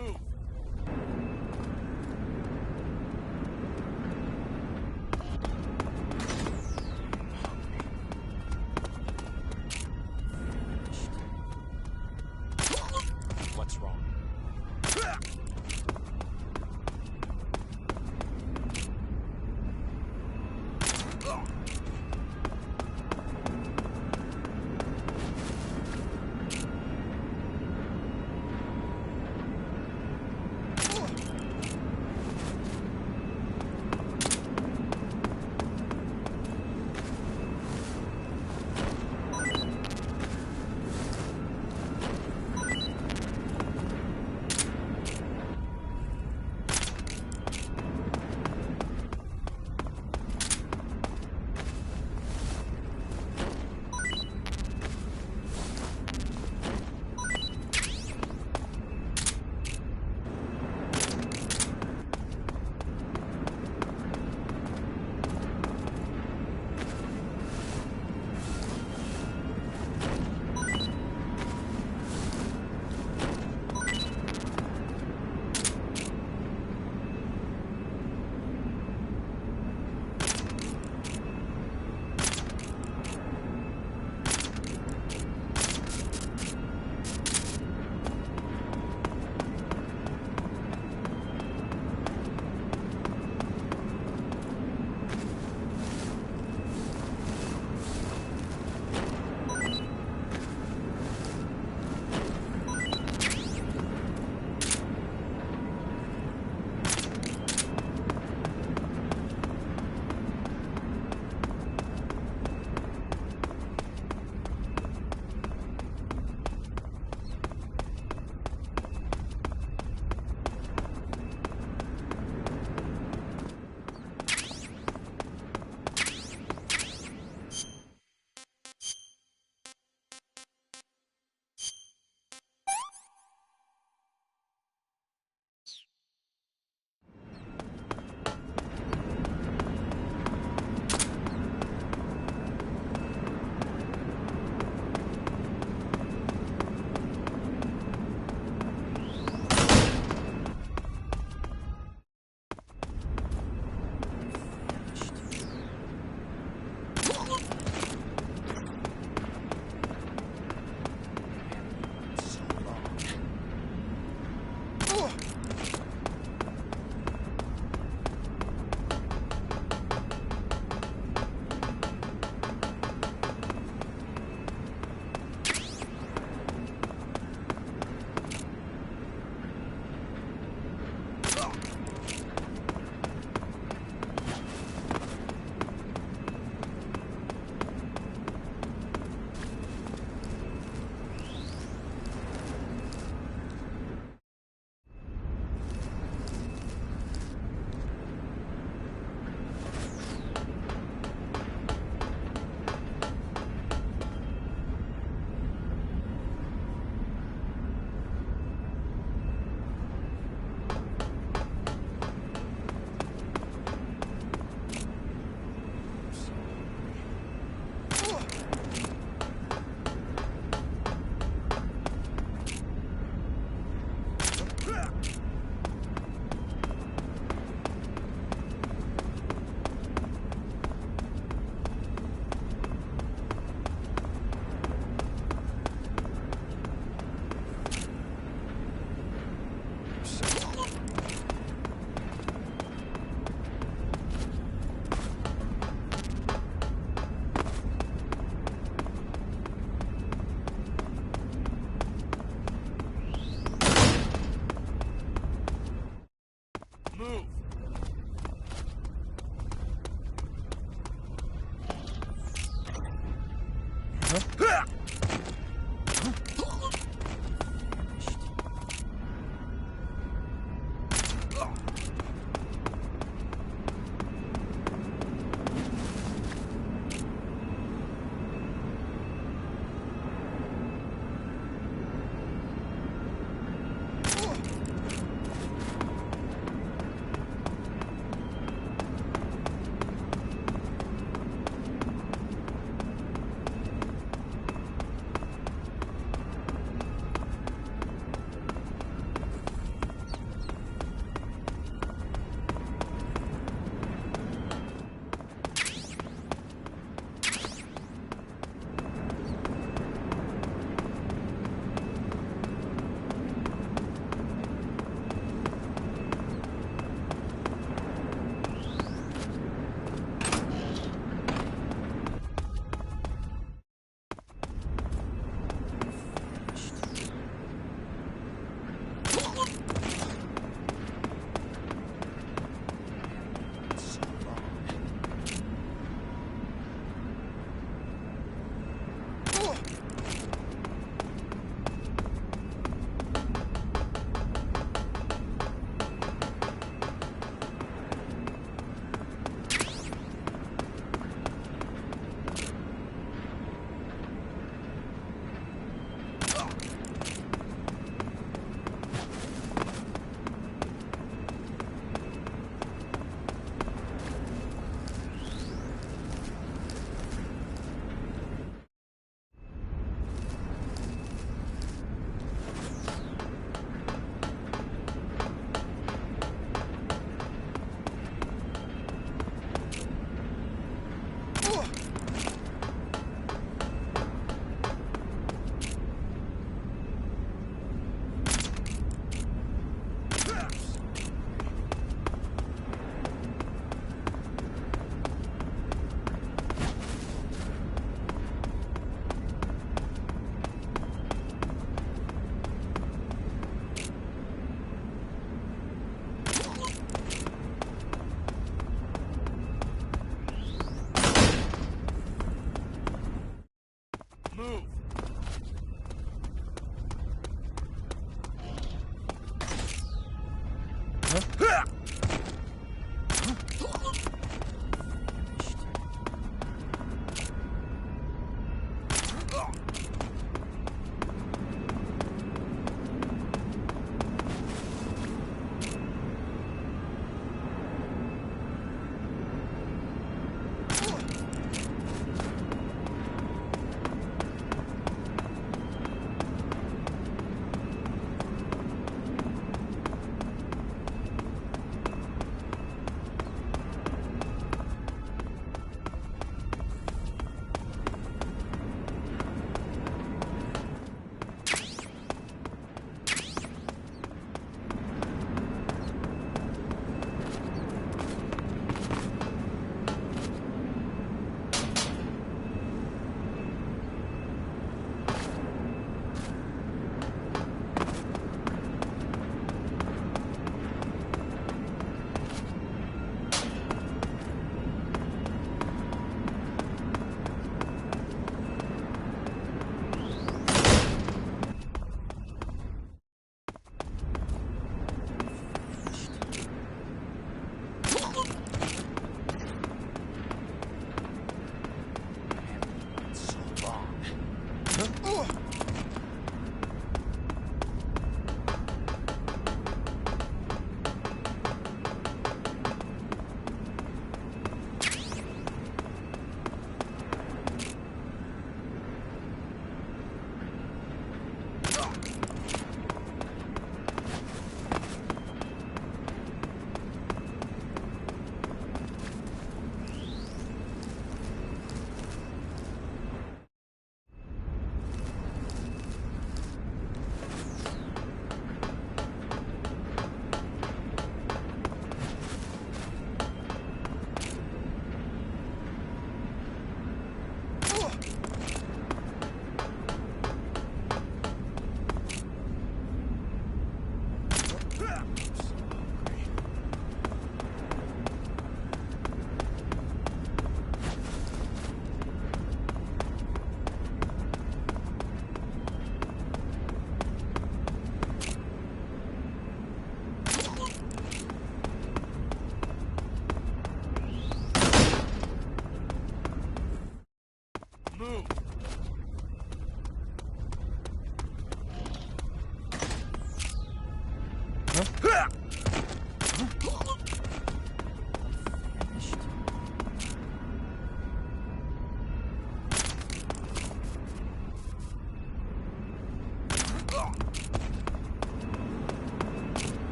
Move! What's wrong?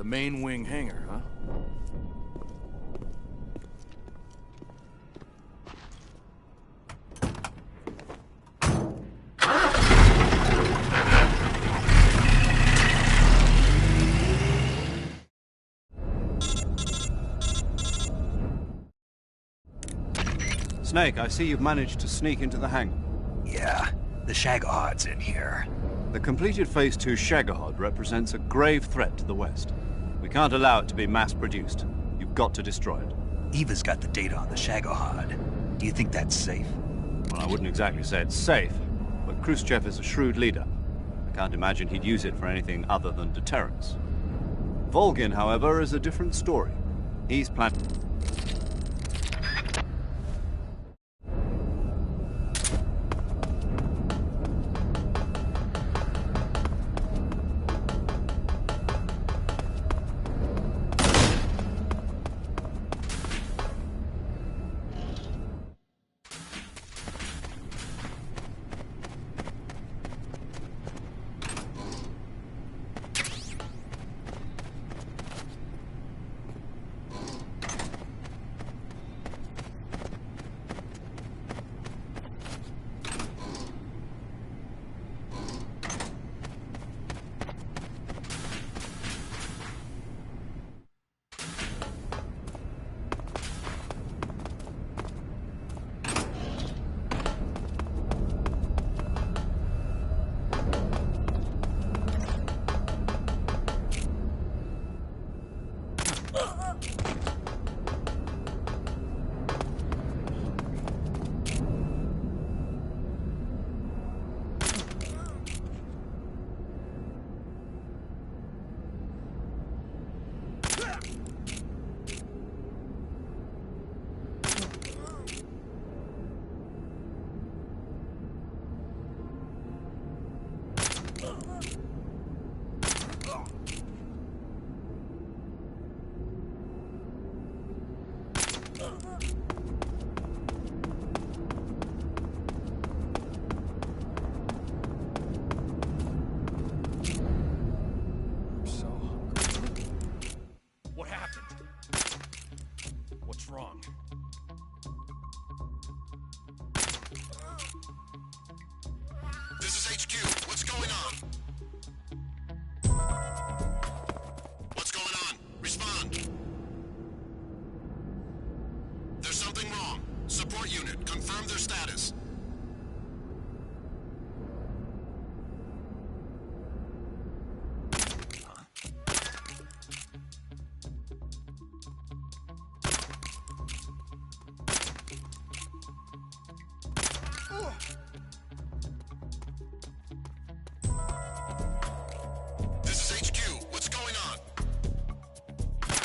The main wing hangar, huh? Snake, I see you've managed to sneak into the hangar. Yeah, the Shagohod's in here. The completed Phase 2 Shagohod represents a grave threat to the West. We can't allow it to be mass-produced. You've got to destroy it. Eva's got the data on the Shagohod. Do you think that's safe? Well, I wouldn't exactly say it's safe, but Khrushchev is a shrewd leader. I can't imagine he'd use it for anything other than deterrence. Volgin, however, is a different story. He's planning... Wrong. This is HQ. What's going on? What's going on? Respond. There's something wrong. Support unit, confirm their status.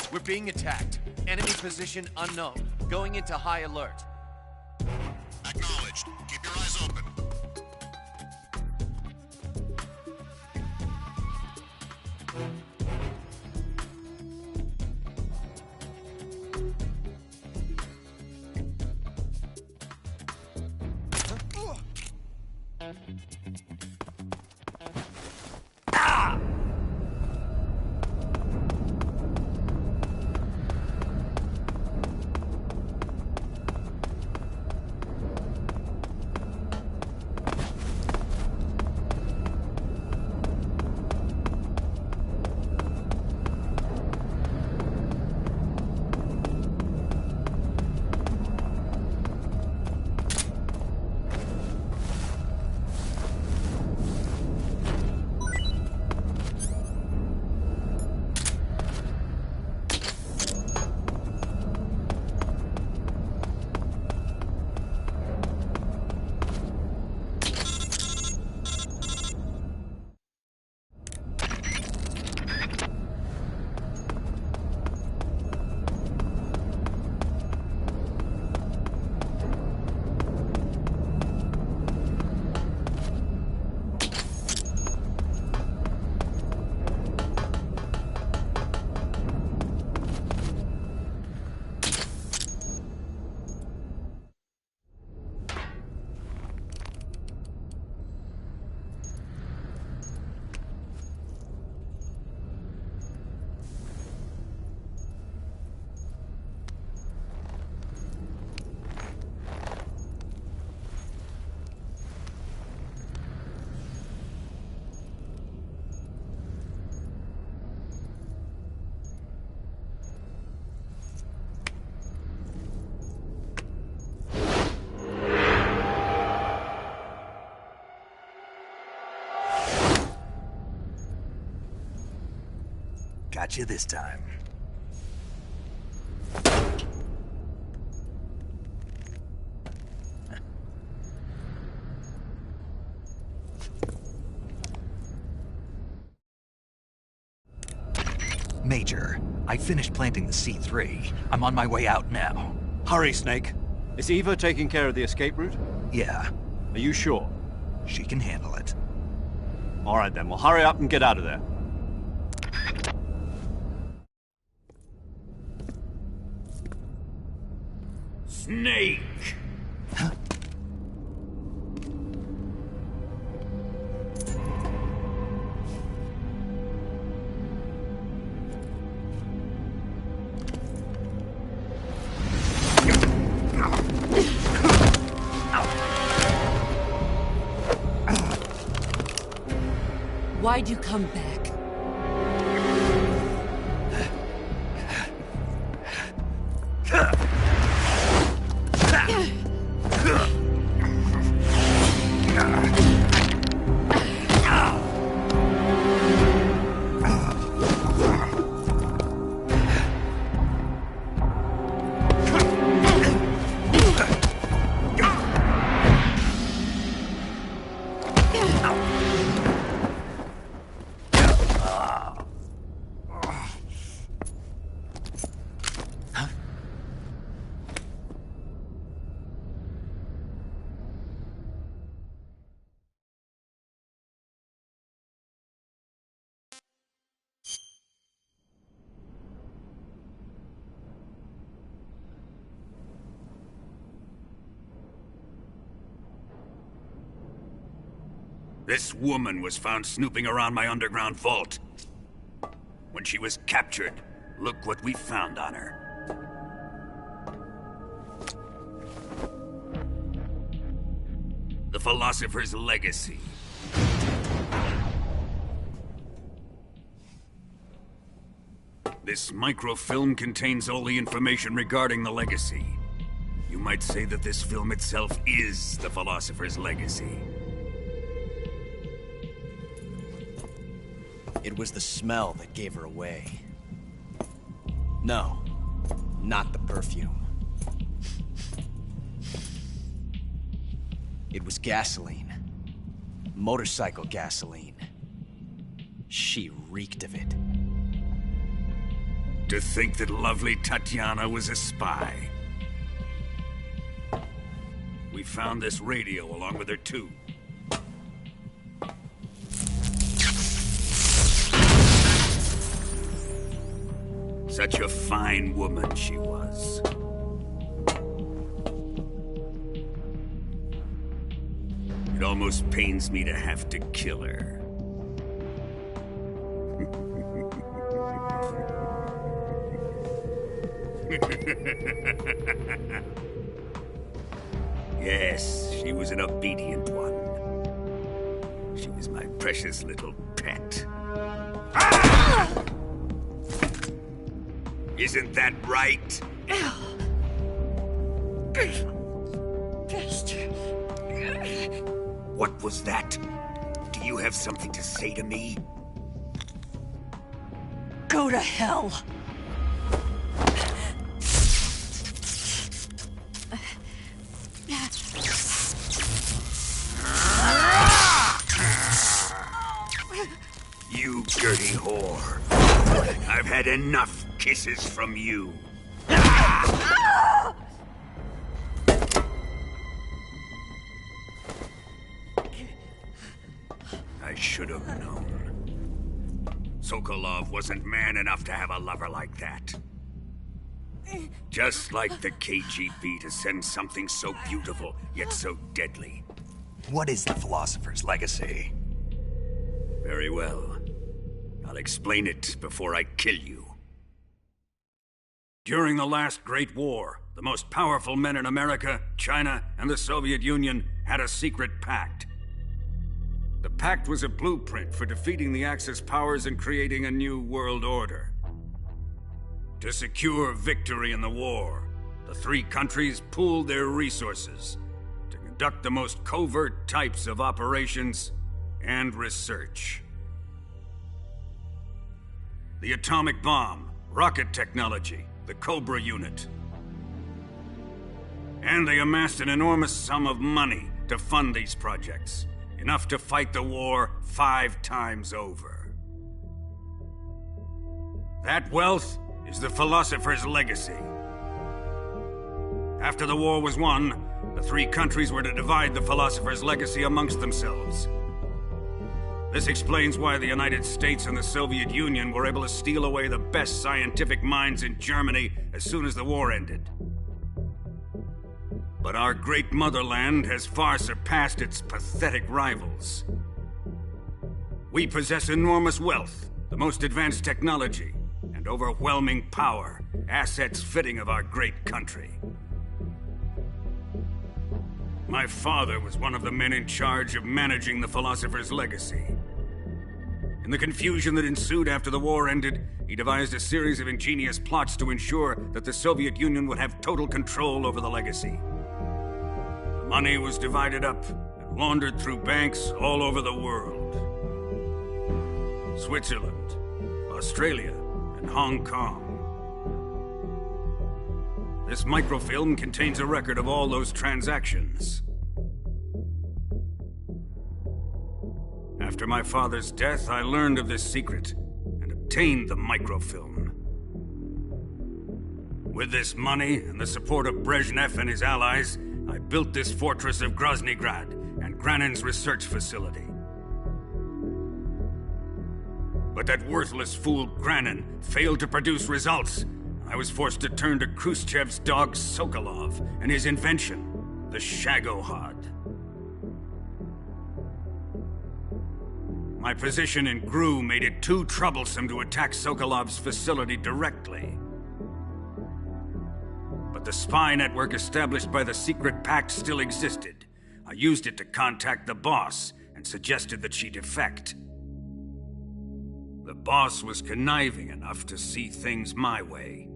We're being attacked. Enemy position unknown. Going into high alert. Acknowledged. Keep your eyes open. Got you this time. Major, I finished planting the C3. I'm on my way out now. Hurry, Snake. Is Eva taking care of the escape route? Yeah, Are you sure? she can handle it. All right then, well hurry up and get out of there. Snake! Why'd you come back? This woman was found snooping around my underground vault. When she was captured, look what we found on her. The Philosopher's Legacy. This microfilm contains all the information regarding the Legacy. You might say that this film itself is the Philosopher's Legacy. It was the smell that gave her away. No, not the perfume. It was gasoline. Motorcycle gasoline. She reeked of it. To think that lovely Tatiana was a spy. We found this radio along with her too. Such a fine woman she was. It almost pains me to have to kill her. Yes, she was an obedient one. She was my precious little pet. Ah! Isn't that right? Bastard. What was that? Do you have something to say to me? Go to hell. You dirty whore. I've had enough kisses from you. I should have known. Sokolov wasn't man enough to have a lover like that. Just like the KGB to send something so beautiful, yet so deadly. What is the Philosopher's Legacy? Very well. I'll explain it before I kill you. During the last Great War, the most powerful men in America, China, and the Soviet Union had a secret pact. The pact was a blueprint for defeating the Axis powers and creating a new world order. To secure victory in the war, the three countries pooled their resources to conduct the most covert types of operations and research. the atomic bomb, rocket technology, the Cobra unit. And they amassed an enormous sum of money to fund these projects, enough to fight the war 5 times over. That wealth is the Philosopher's legacy. After the war was won, the 3 countries were to divide the Philosopher's legacy amongst themselves. This explains why the United States and the Soviet Union were able to steal away the best scientific minds in Germany as soon as the war ended. But our great motherland has far surpassed its pathetic rivals. We possess enormous wealth, the most advanced technology, and overwhelming power, assets fitting of our great country. My father was one of the men in charge of managing the Philosopher's legacy. In the confusion that ensued after the war ended, he devised a series of ingenious plots to ensure that the Soviet Union would have total control over the legacy. The money was divided up and laundered through banks all over the world. Switzerland, Australia, and Hong Kong. This microfilm contains a record of all those transactions. After my father's death, I learned of this secret and obtained the microfilm. With this money and the support of Brezhnev and his allies, I built this fortress of Groznygrad and Granin's research facility. But that worthless fool Granin failed to produce results. I was forced to turn to Khrushchev's dog Sokolov and his invention, the Shagohod. My position in GRU made it too troublesome to attack Sokolov's facility directly. But the spy network established by the secret pact still existed. I used it to contact the boss and suggested that she defect. The boss was conniving enough to see things my way.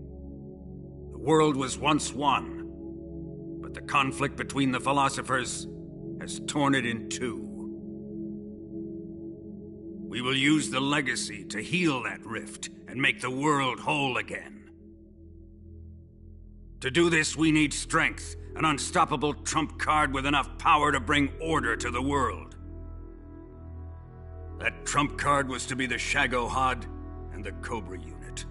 The world was once one, but the conflict between the philosophers has torn it in 2. We will use the legacy to heal that rift and make the world whole again. To do this, we need strength, an unstoppable trump card with enough power to bring order to the world. That trump card was to be the Shagohod and the Cobra unit.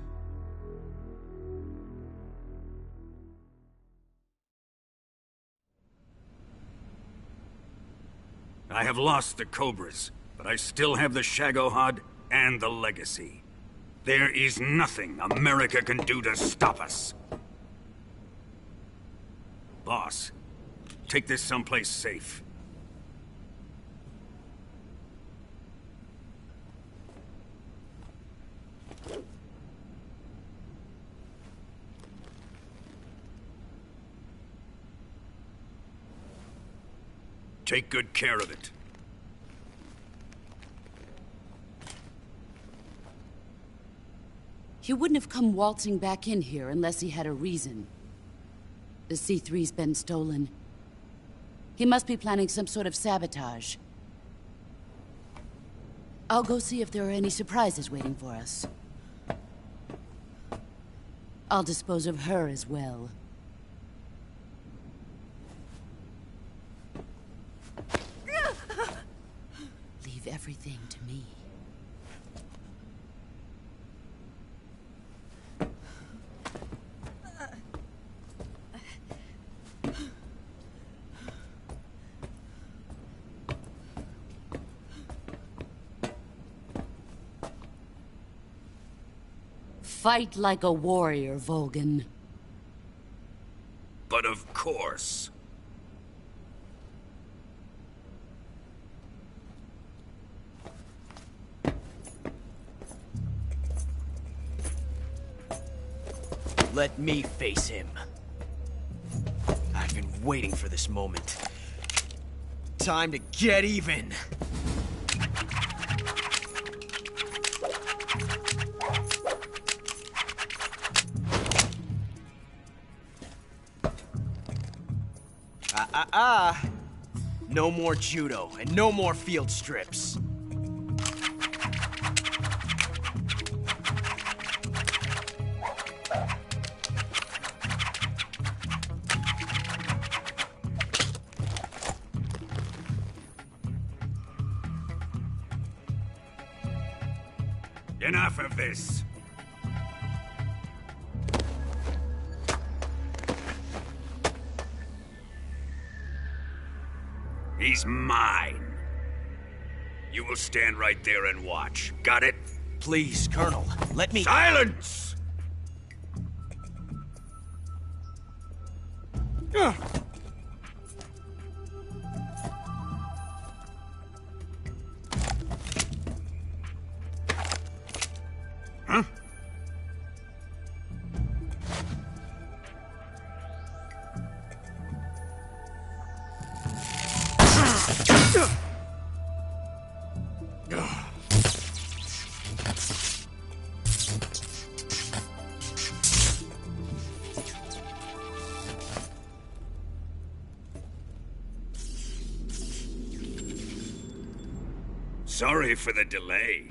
I have lost the Cobras, but I still have the Shagohod and the legacy. There is nothing America can do to stop us. Boss, take this someplace safe. Take good care of it. He wouldn't have come waltzing back in here unless he had a reason. The C3's been stolen. He must be planning some sort of sabotage. I'll go see if there are any surprises waiting for us. I'll dispose of her as well. Leave everything to me. Fight like a warrior, Volgin. But of course. Let me face him. I've been waiting for this moment. Time to get even! No more judo, and no more field strips. Enough of this. He's mine. You will stand right there and watch. Got it? Please, Colonel, let me... Silence! Huh? Sorry for the delay.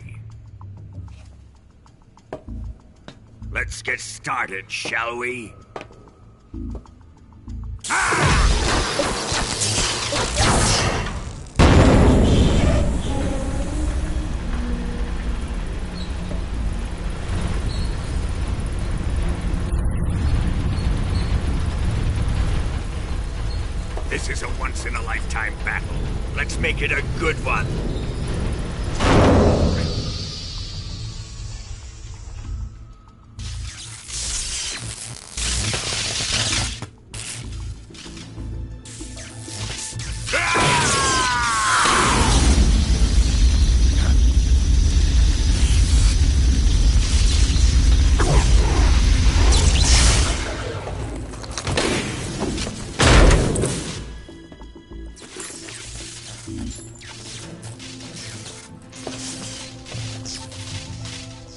Let's get started, shall we? This is a once-in-a-lifetime battle. Let's make it a good one.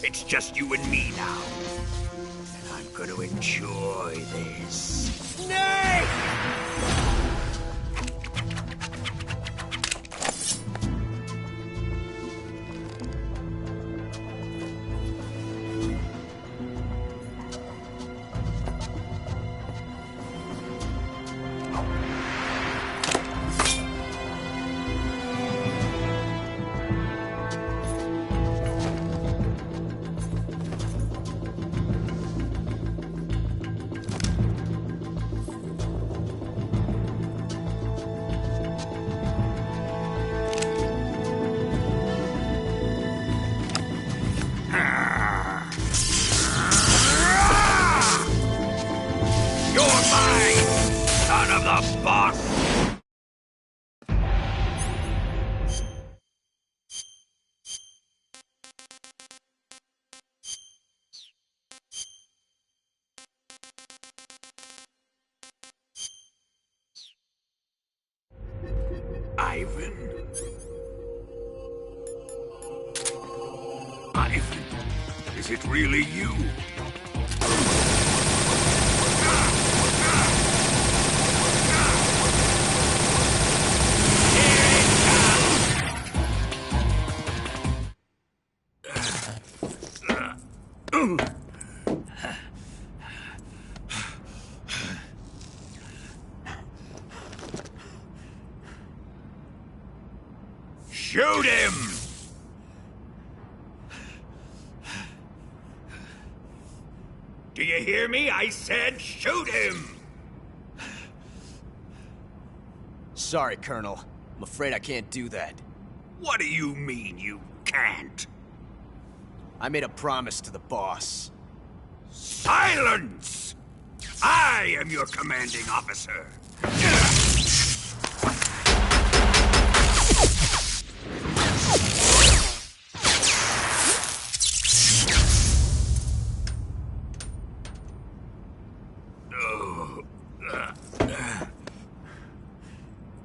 It's just you and me now. And I'm gonna enjoy this. Nay! Ivan? Ivan, is it really you? Shoot him! Do you hear me? I said shoot him! Sorry, Colonel. I'm afraid I can't do that. What do you mean you can't? I made a promise to the boss. Silence! I am your commanding officer.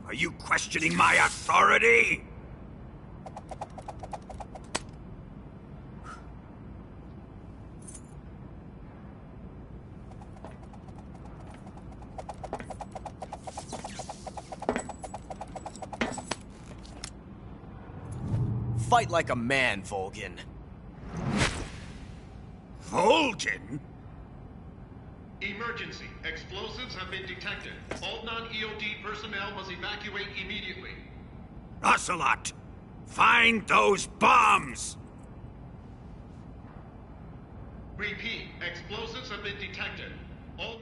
Are you questioning my authority? Fight like a man, Volgin. Volgin? Emergency. Explosives have been detected. All non-EOD personnel must evacuate immediately. Ocelot, find those bombs! Repeat, explosives have been detected. All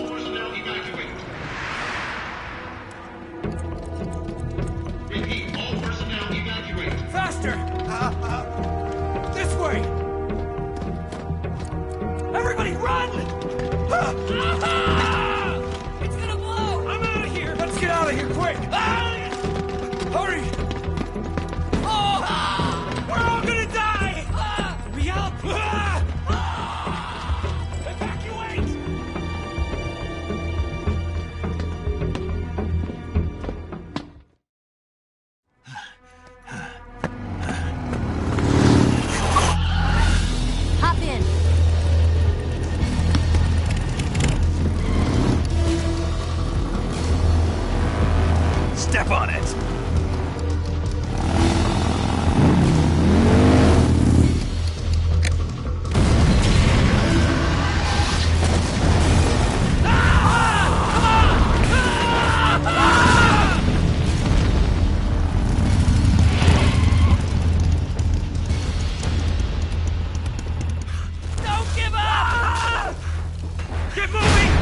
personnel evacuate. Repeat, all personnel evacuate. Faster! This way! Everybody run! It's gonna blow! I'm out of here! Let's get out of here, quick! Hurry! We're all gonna die! We help! Evacuate! Hop in. Step on it! Don't give up! Get moving!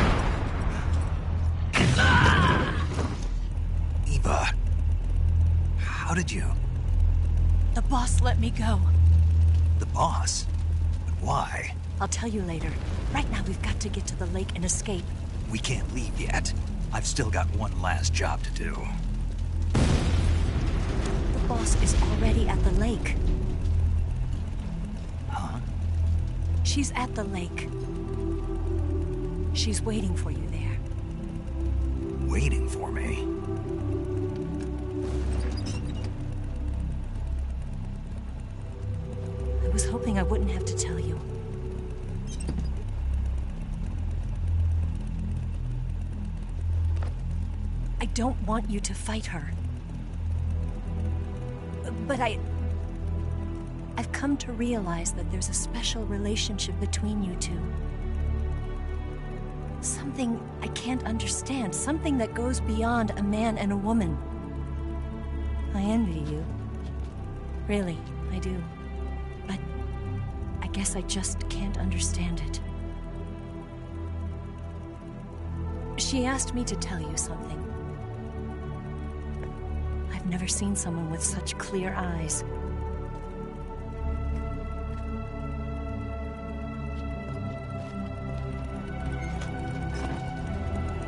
Eva, how did you? The boss let me go. The boss? But why? I'll tell you later. Right now, we've got to get to the lake and escape. We can't leave yet. I've still got one last job to do. The boss is already at the lake. Huh? She's at the lake. She's waiting for you there. Waiting for me? I was hoping I wouldn't have to tell you. I don't want you to fight her. But I've come to realize that there's a special relationship between you two. Something I can't understand. Something that goes beyond a man and a woman. I envy you. Really, I do. But I guess I just can't understand it. She asked me to tell you something. I've never seen someone with such clear eyes.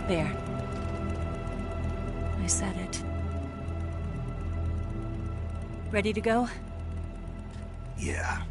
There. I said it. Ready to go? Yeah.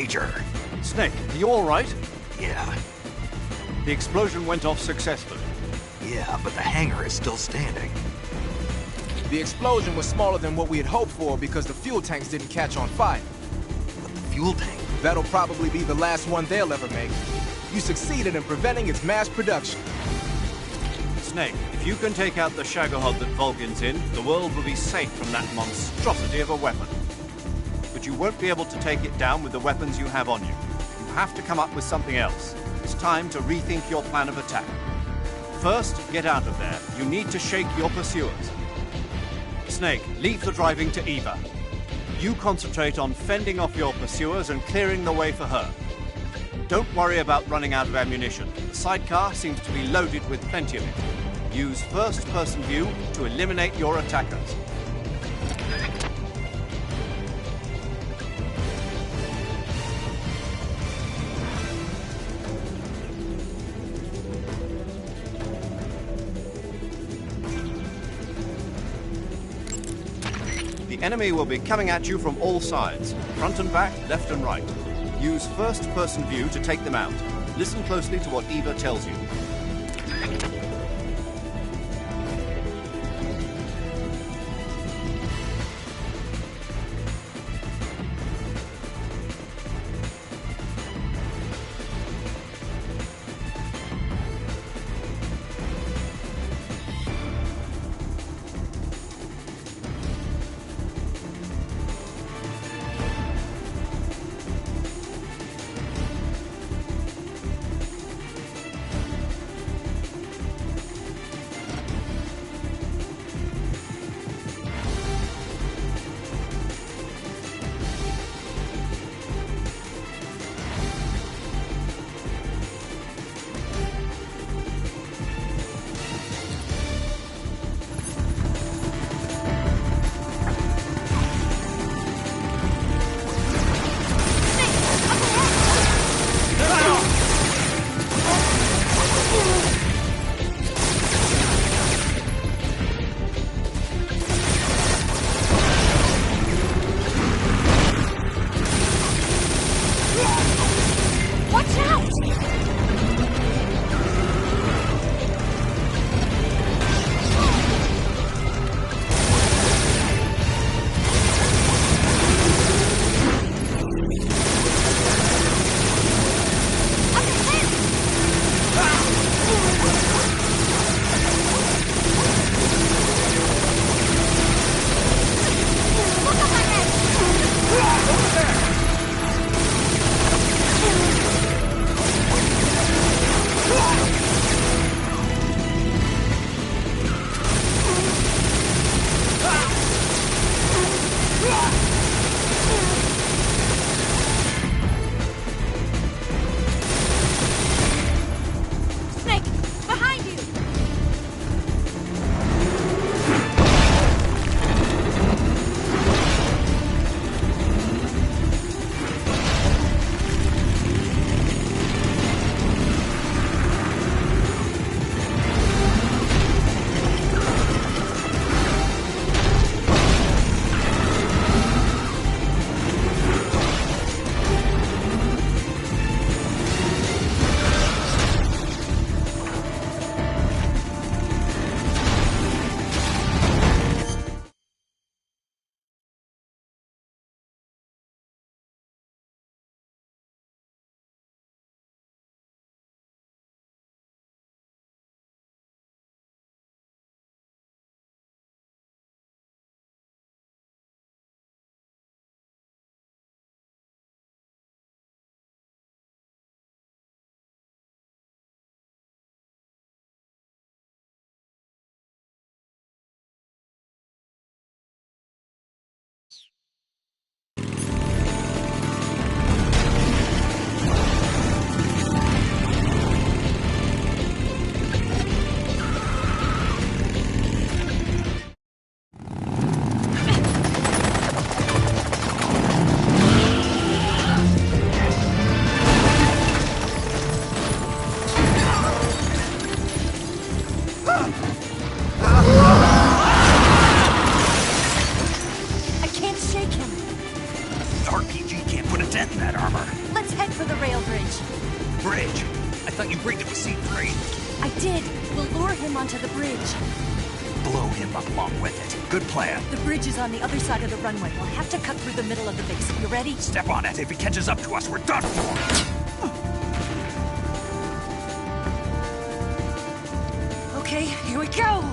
Major. Snake, are you all right? Yeah, The explosion went off successfully. yeah, but the hangar is still standing. The explosion was smaller than what we had hoped for because the fuel tanks didn't catch on fire. But the fuel tank... That'll probably be the last one they'll ever make. You succeeded in preventing its mass production. Snake, if you can take out the Shagohod that Volgin's in, the world will be safe from that monstrosity of a weapon. But you won't be able to take it down with the weapons you have on you. You have to come up with something else. It's time to rethink your plan of attack. First, get out of there. You need to shake your pursuers. Snake, leave the driving to Eva. You concentrate on fending off your pursuers and clearing the way for her. Don't worry about running out of ammunition. The sidecar seems to be loaded with plenty of it. Use first-person view to eliminate your attackers. The enemy will be coming at you from all sides, front and back, left and right. Use first-person view to take them out. Listen closely to what Eva tells you. in that armor. Let's head for the rail bridge. Bridge? I thought you rigged it with C3. I did. We'll lure him onto the bridge. Blow him up along with it. Good plan. The bridge is on the other side of the runway. We'll have to cut through the middle of the base. You ready? Step on it. If he catches up to us, we're done for. Okay, here we go!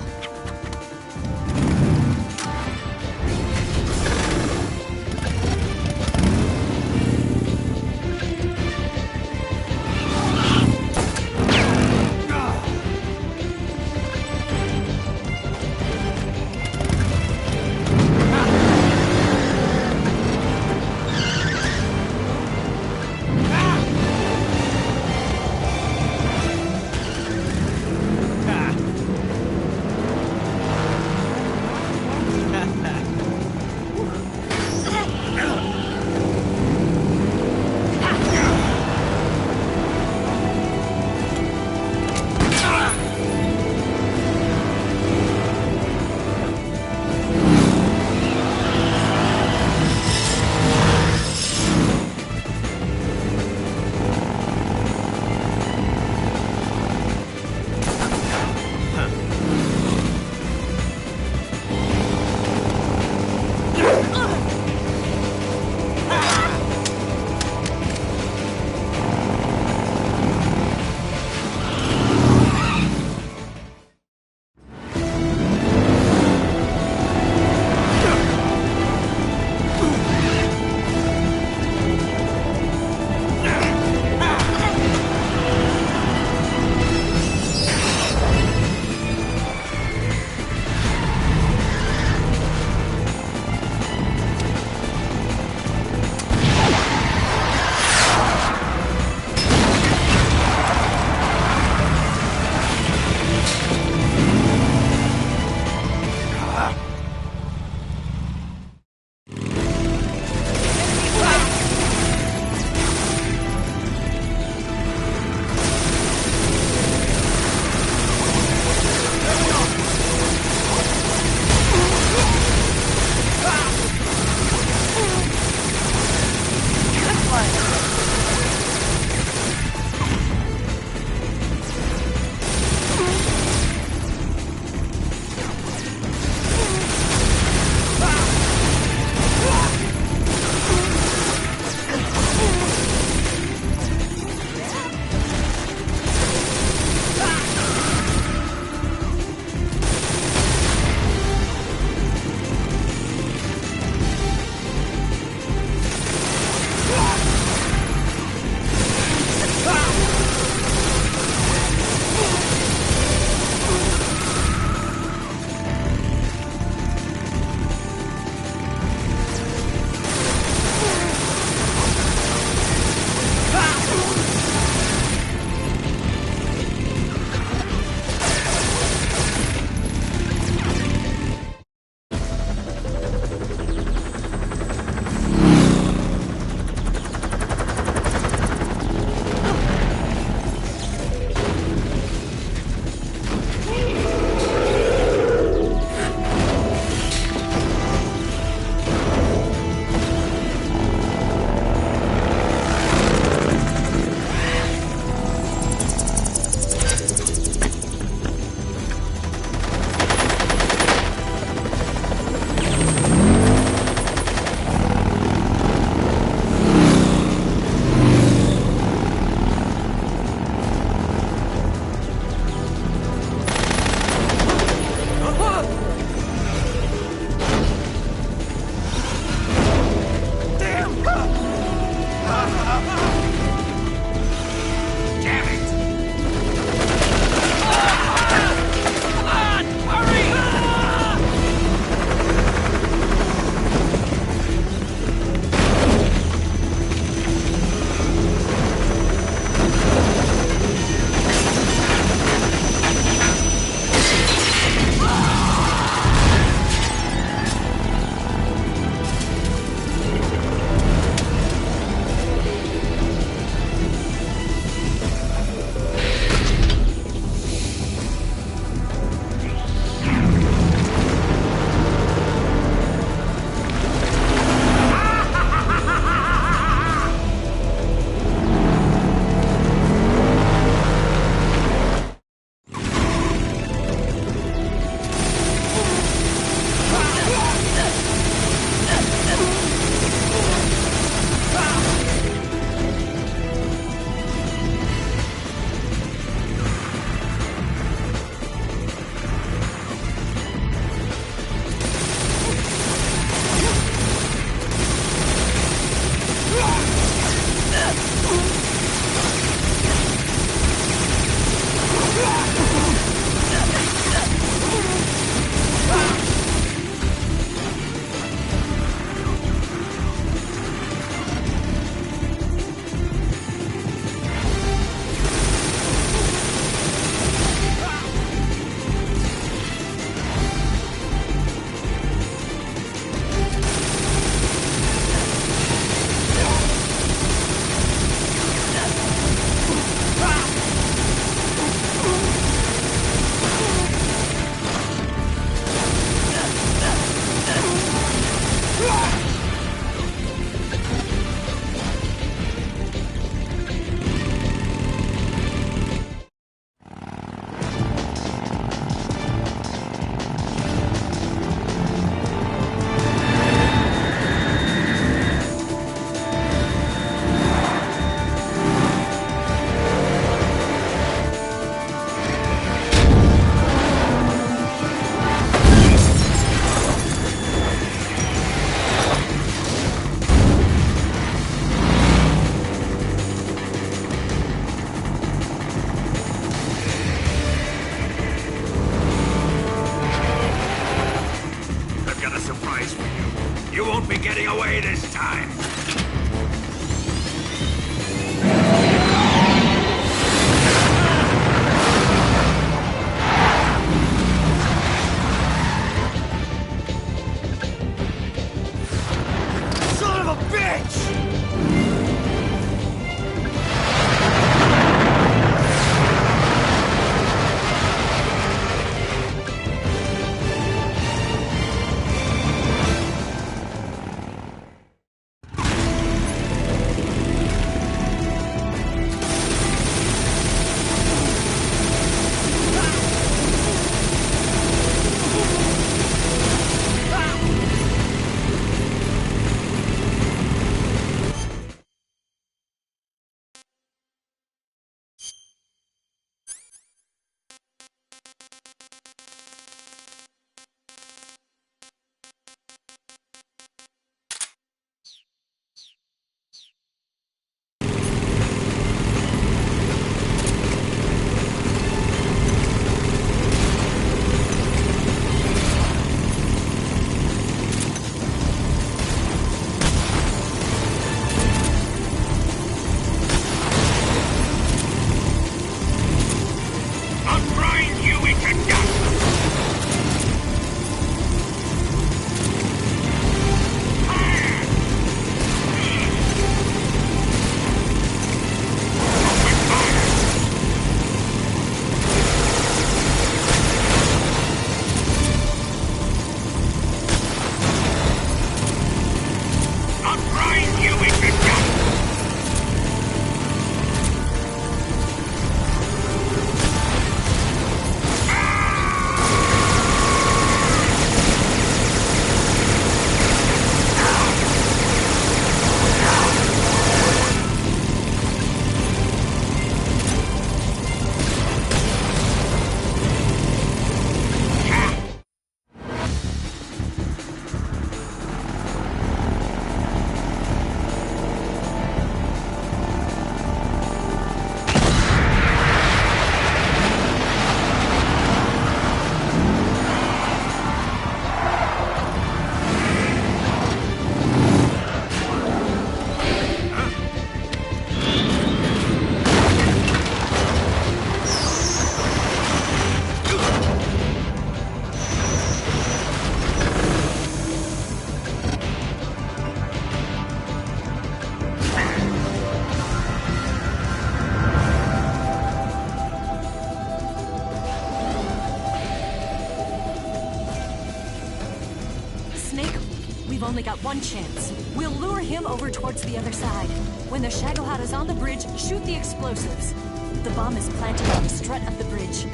only got one chance. We'll lure him over towards the other side. When the Shagohod is on the bridge, shoot the explosives. The bomb is planted on the strut of the bridge.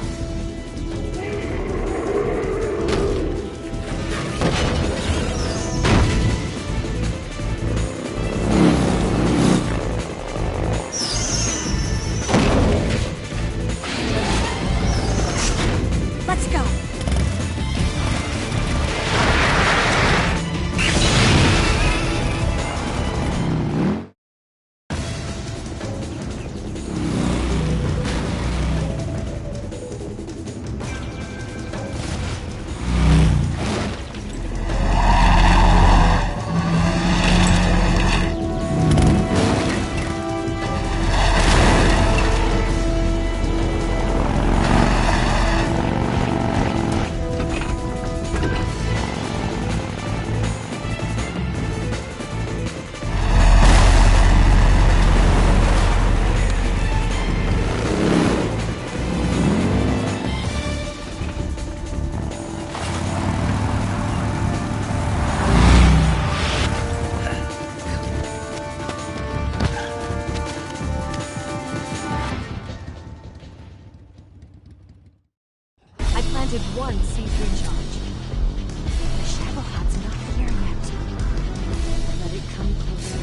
Let's go! I planted one C3 charge. The Shagohod's not there yet. Let it come closer.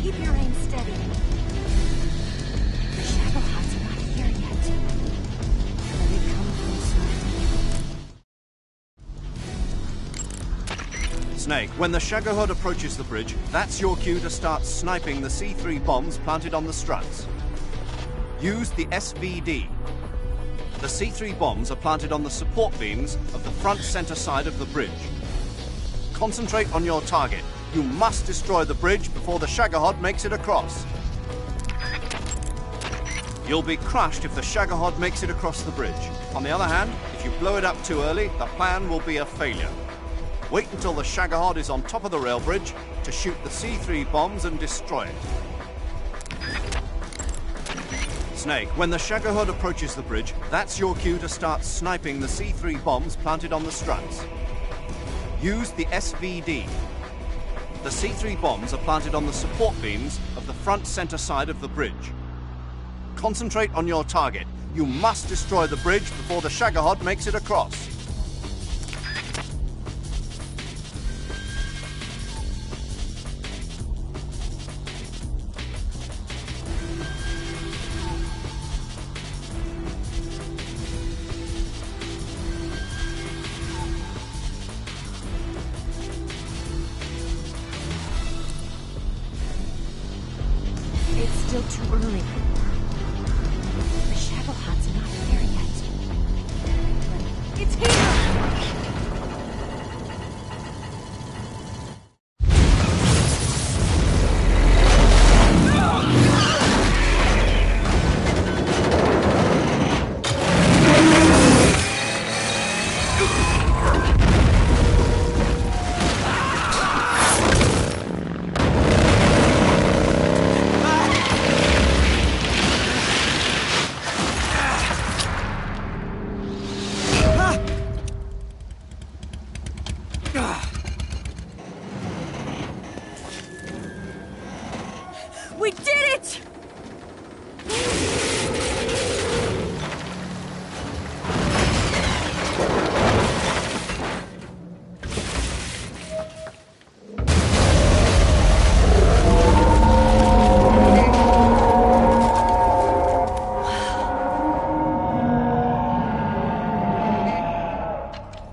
Keep your aim steady. The Shadowhearts are not here yet. Let it come closer. Snake, when the Shagohod approaches the bridge, that's your cue to start sniping the C3 bombs planted on the struts. Use the SVD. The C3 bombs are planted on the support beams of the front center side of the bridge. Concentrate on your target. You must destroy the bridge before the Shagohod makes it across. You'll be crushed if the Shagohod makes it across the bridge. On the other hand, if you blow it up too early, the plan will be a failure. Wait until the Shagohod is on top of the rail bridge to shoot the C3 bombs and destroy it. Snake, when the Shagohod approaches the bridge, that's your cue to start sniping the C3 bombs planted on the struts. Use the SVD. The C3 bombs are planted on the support beams of the front center side of the bridge. Concentrate on your target. You must destroy the bridge before the Shagohod makes it across. It's still too early. The Shadowhearts are not here yet. It's here! We did it!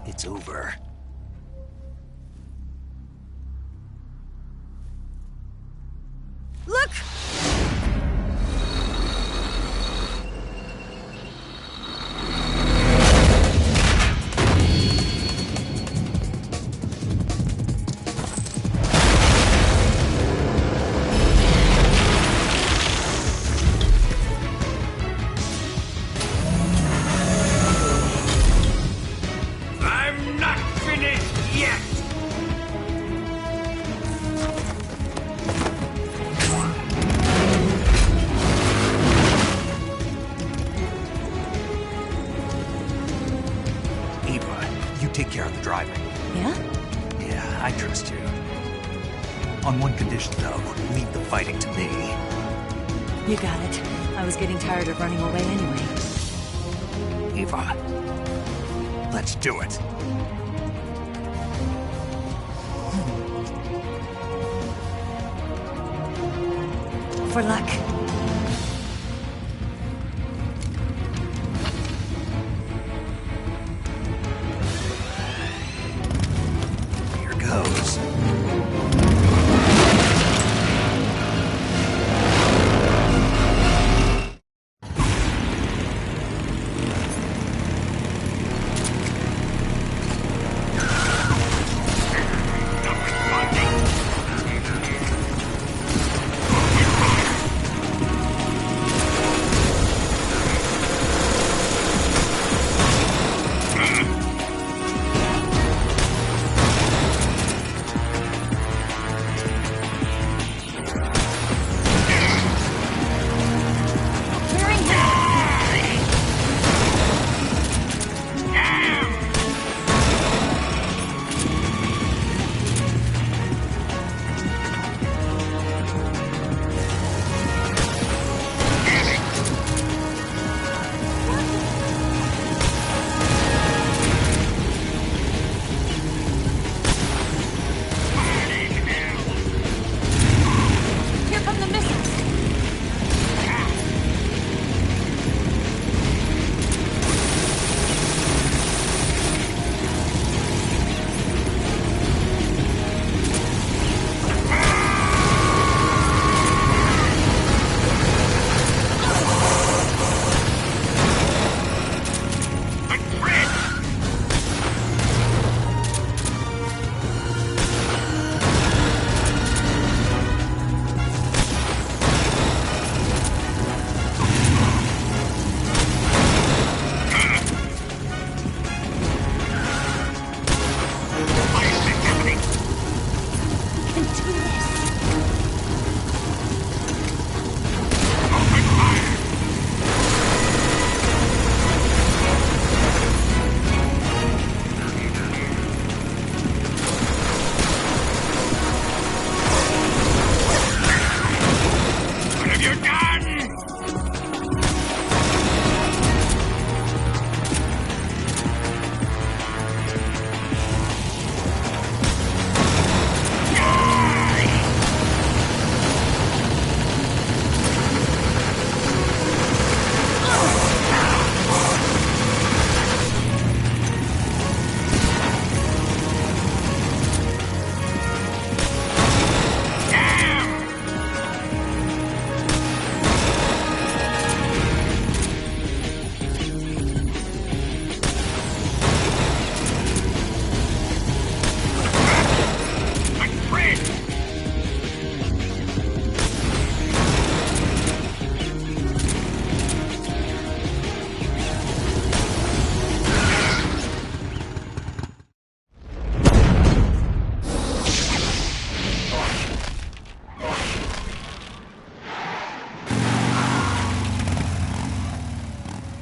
It's over. Look! I'm not finished yet! Eva, you take care of the driving. Yeah? Yeah, I trust you. On one condition, though, leave the fighting to me. You got it. I was getting tired of running away anyway. Eva, let's do it. For luck. Here goes. do this. What have you done?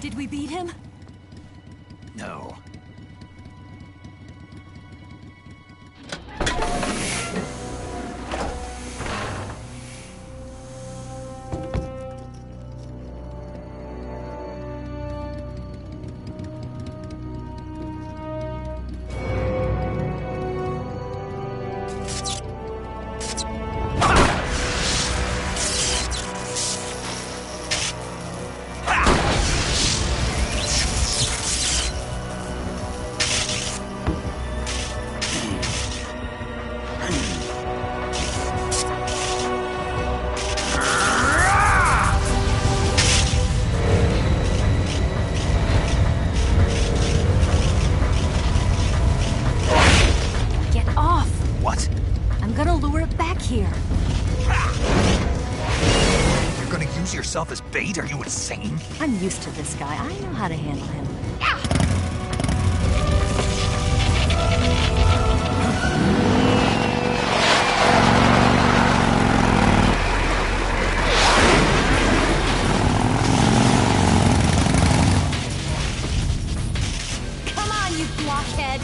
Did we beat him? No. Get off! What? I'm gonna lure it back here. You're gonna use yourself as bait? Are you insane? I'm used to this guy. I know how to handle him. Come on, you blockhead!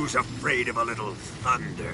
Who's afraid of a little thunder?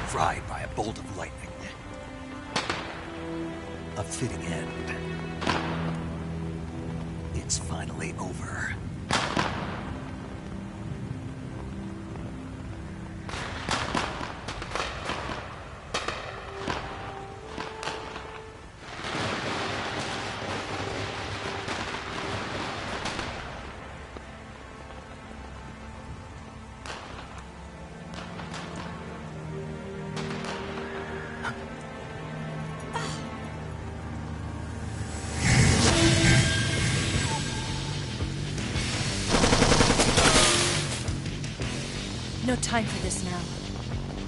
Fried by a bolt of lightning. A fitting end. It's finally over. No time for this now.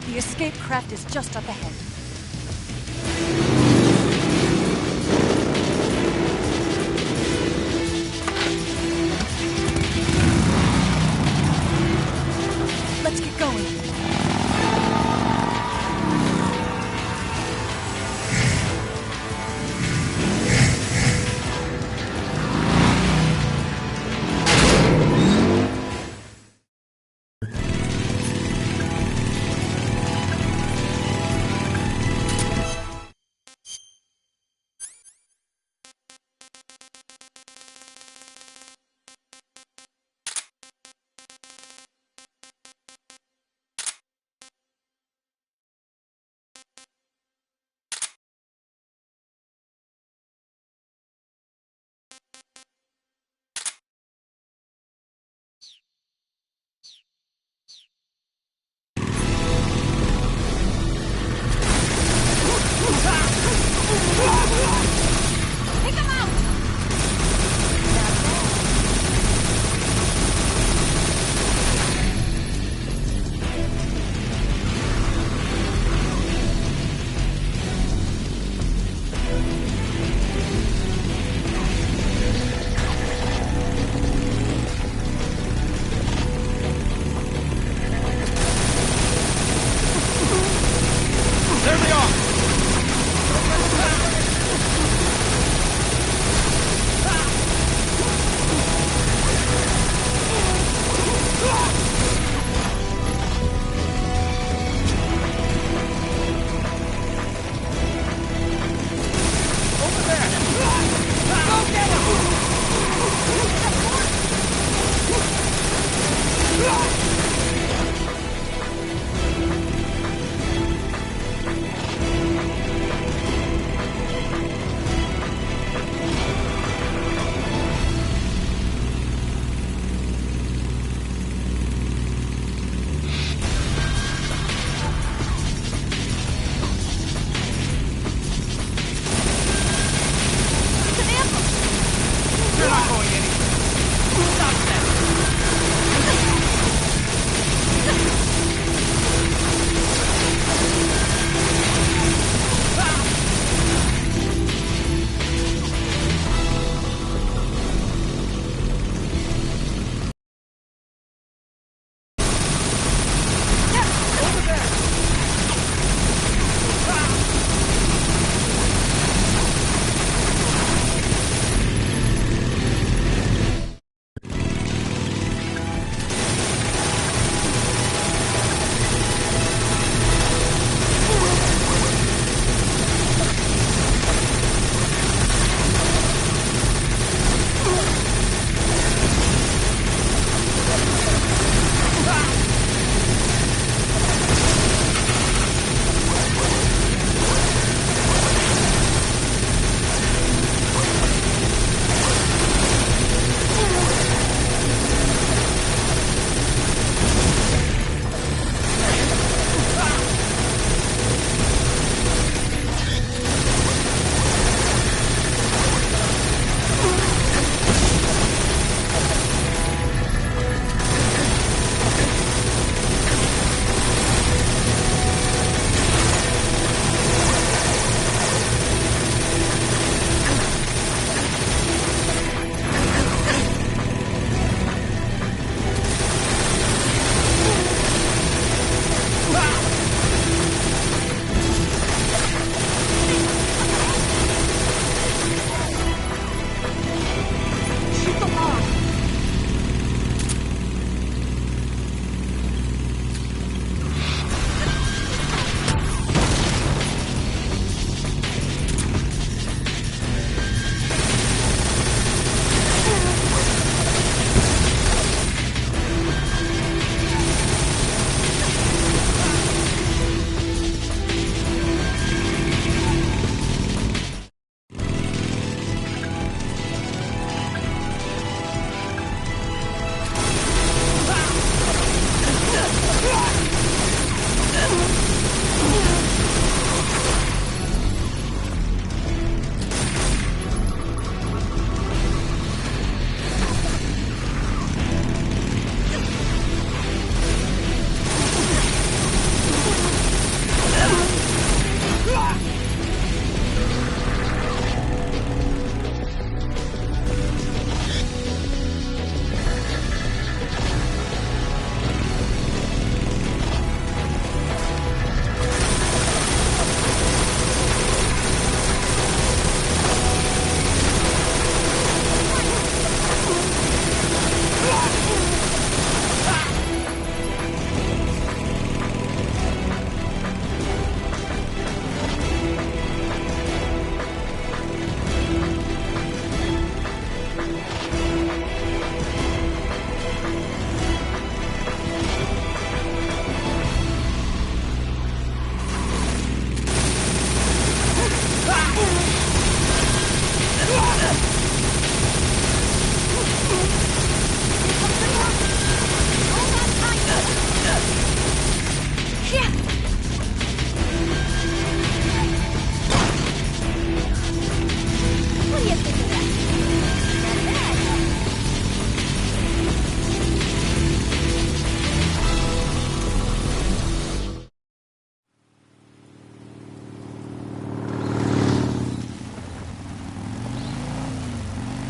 The escape craft is just up ahead. Let's get going.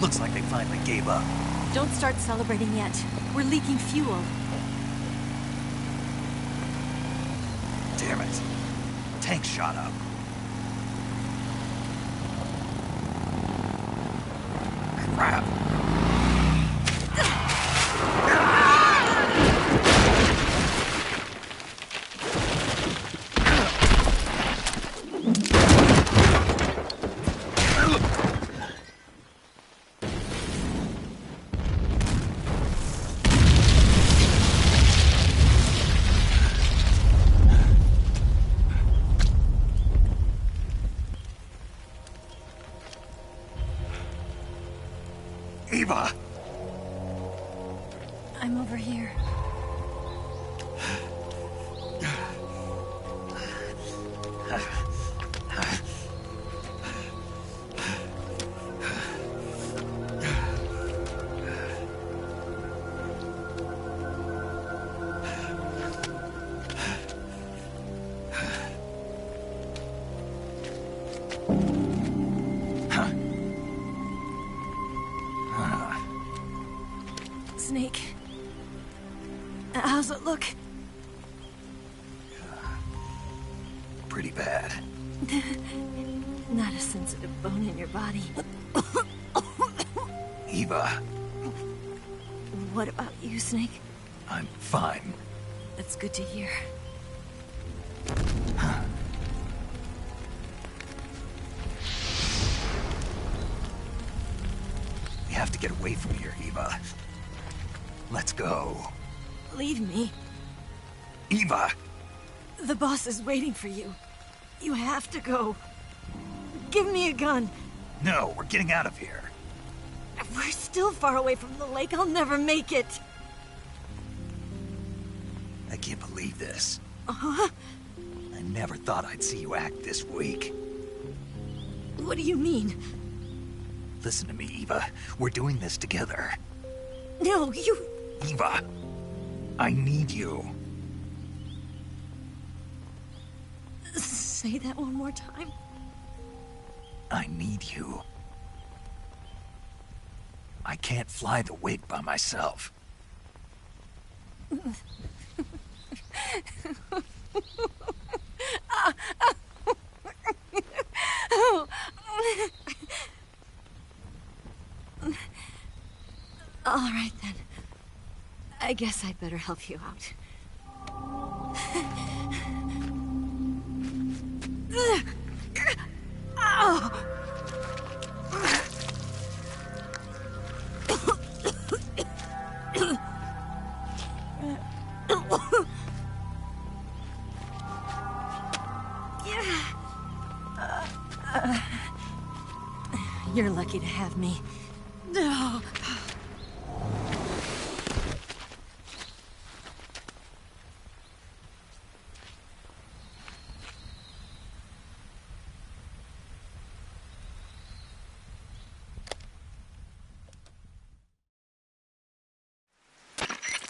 Looks like they finally gave up. Don't start celebrating yet. We're leaking fuel. Damn it. Tank shot up. Crap. Eva! I'm over here. Snake. How's it look? Pretty bad. Not a sensitive bone in your body. Eva, What about you, Snake? I'm fine. That's good to hear. We have to get away from here, Eva. Let's go. Leave me. Eva! The boss is waiting for you. You have to go. Give me a gun. No, we're getting out of here. We're still far away from the lake. I'll never make it. I can't believe this. Uh-huh. I never thought I'd see you act this weak. What do you mean? Listen to me, Eva. We're doing this together. No, you... Eva, I need you. Say that one more time. I need you. I can't fly the wig by myself. All right, then. I guess I'd better help you out. You're lucky to have me. No.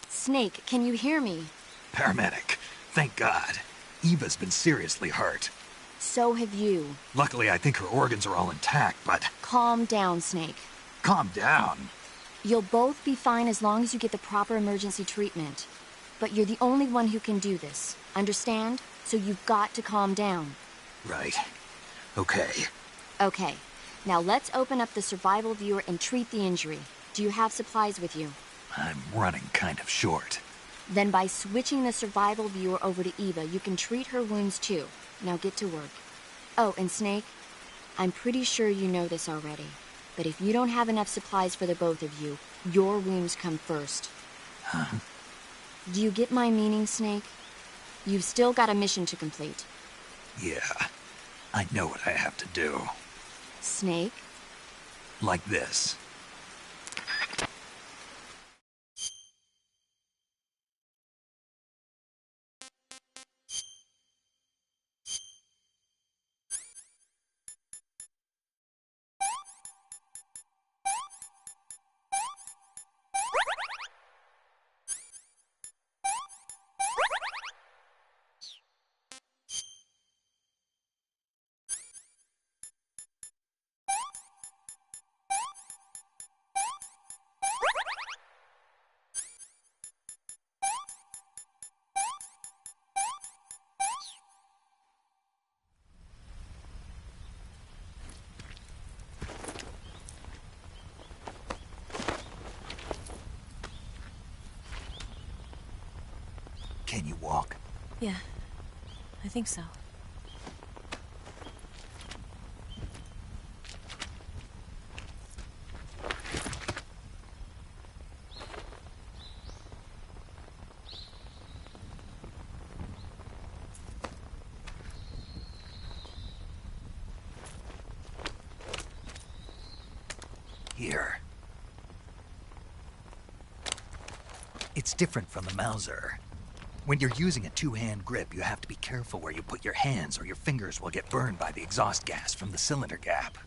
Snake, can you hear me? Paramedic, thank God. Eva's been seriously hurt. So have you. Luckily, I think her organs are all intact, but... Calm down, Snake. Calm down. You'll both be fine as long as you get the proper emergency treatment. But you're the only one who can do this. Understand? So you've got to calm down. Right. Okay. Okay. Now let's open up the survival viewer and treat the injury. Do you have supplies with you? I'm running kind of short. Then by switching the survival viewer over to Eva, you can treat her wounds too. Now get to work. Oh, and Snake, I'm pretty sure you know this already, but if you don't have enough supplies for the both of you, your wounds come first. Huh? Do you get my meaning, Snake? You've still got a mission to complete. Yeah, I know what I have to do. Snake? Like this. Can you walk? Yeah, I think so. Here. It's different from the Mauser. When you're using a two-hand grip, you have to be careful where you put your hands or your fingers will get burned by the exhaust gas from the cylinder gap.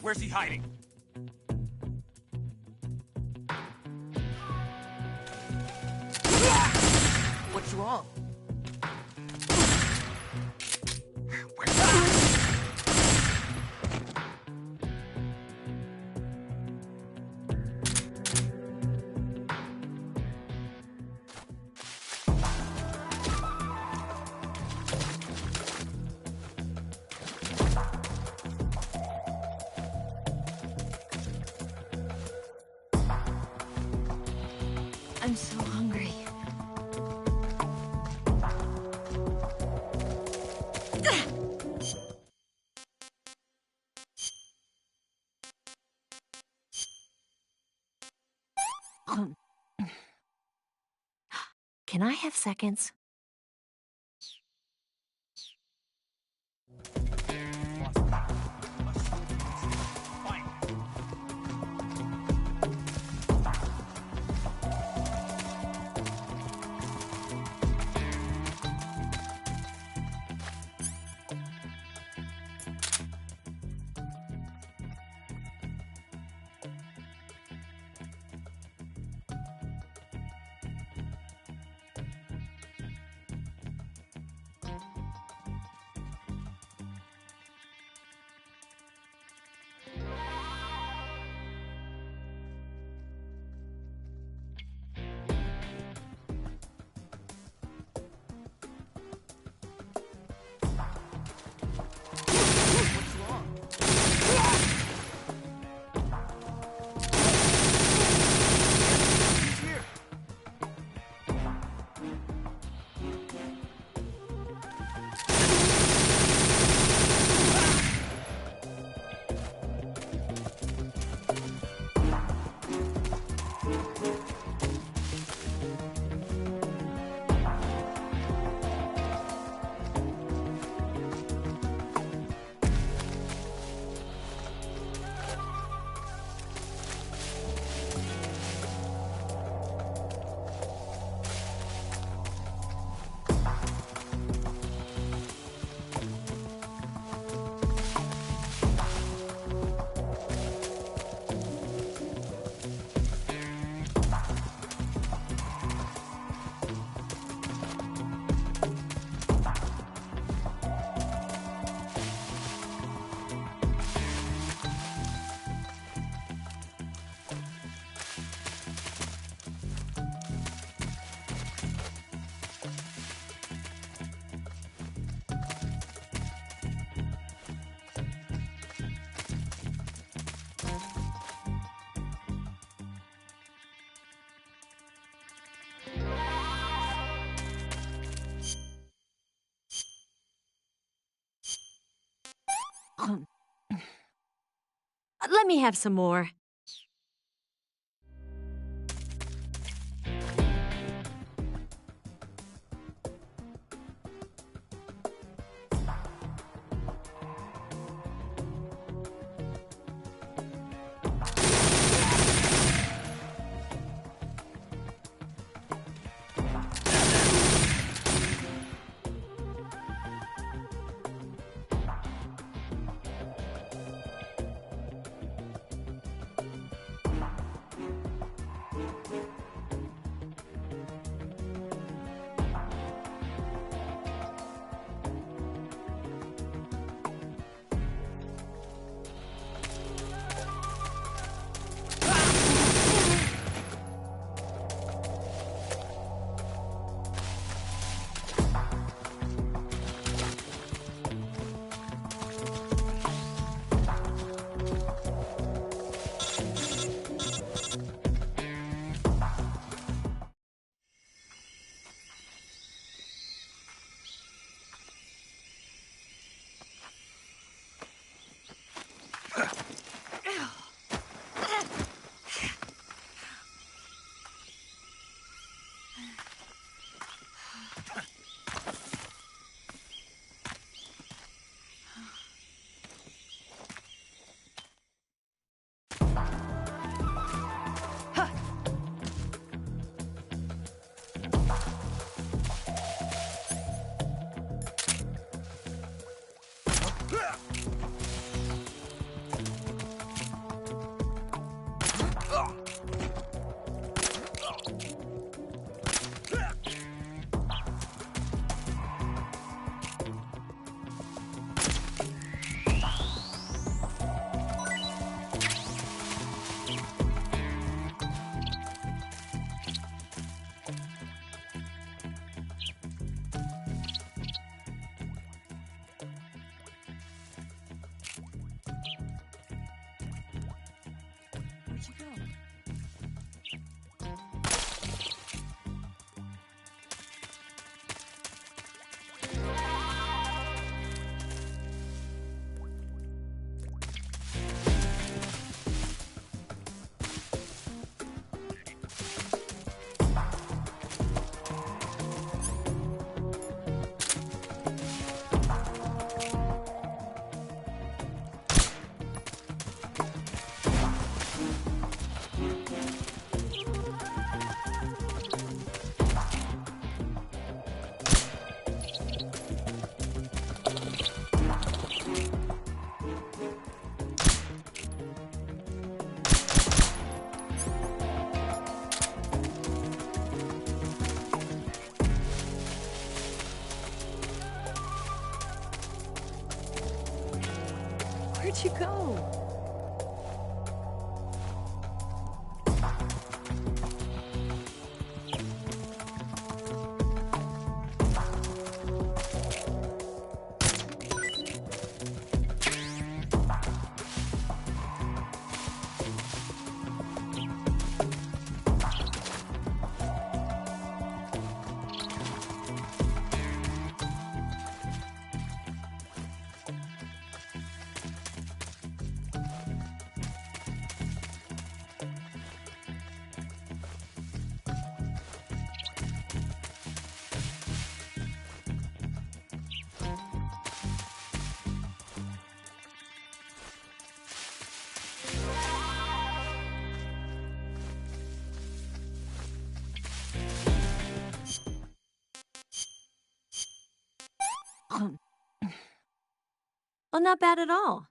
Where's he hiding? What's wrong? Hurry. Can I have seconds? Let me have some more. Where'd you go? Well, not bad at all.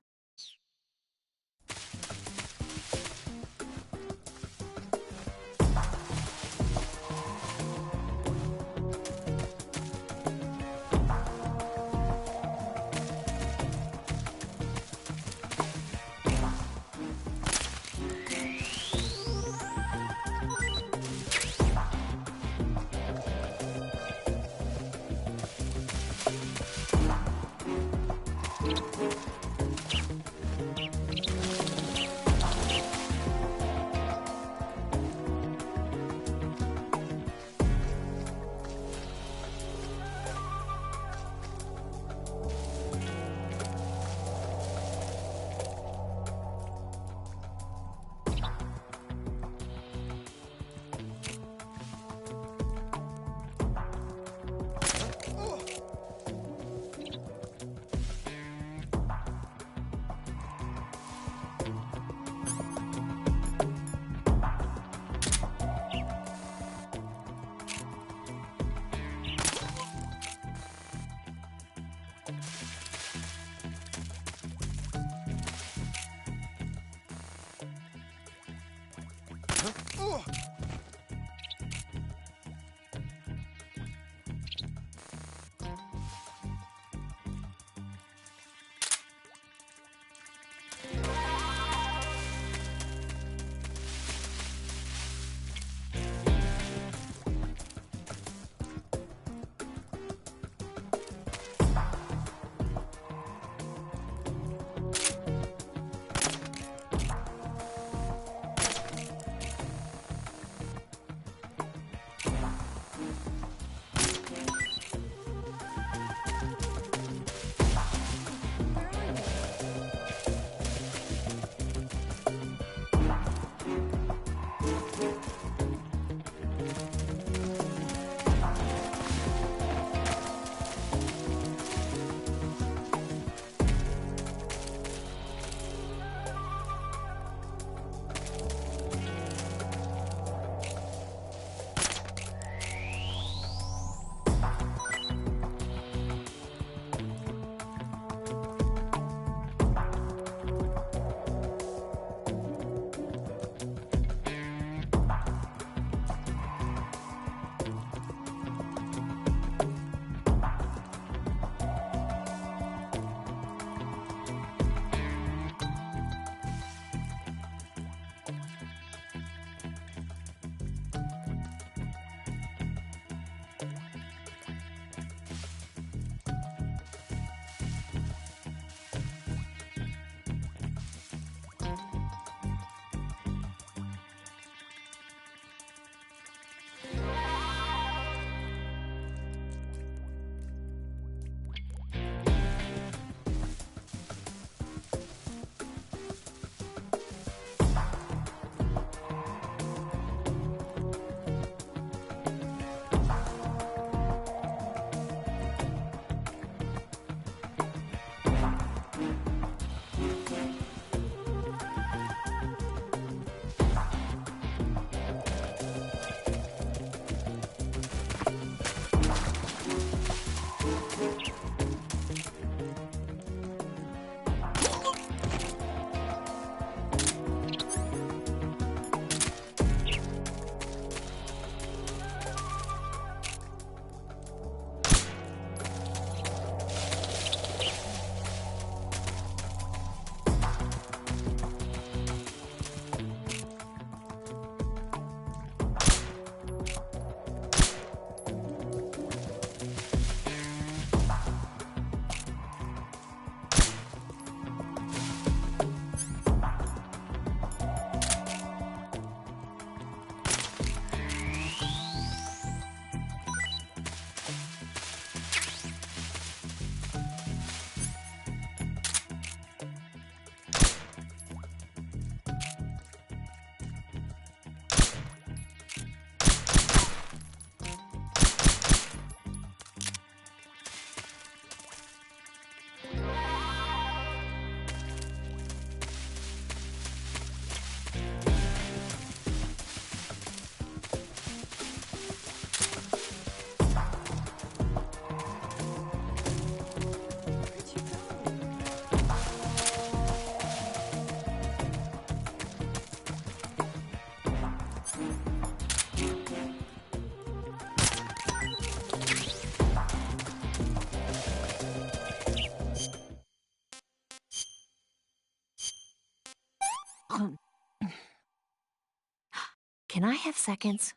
Can I have seconds?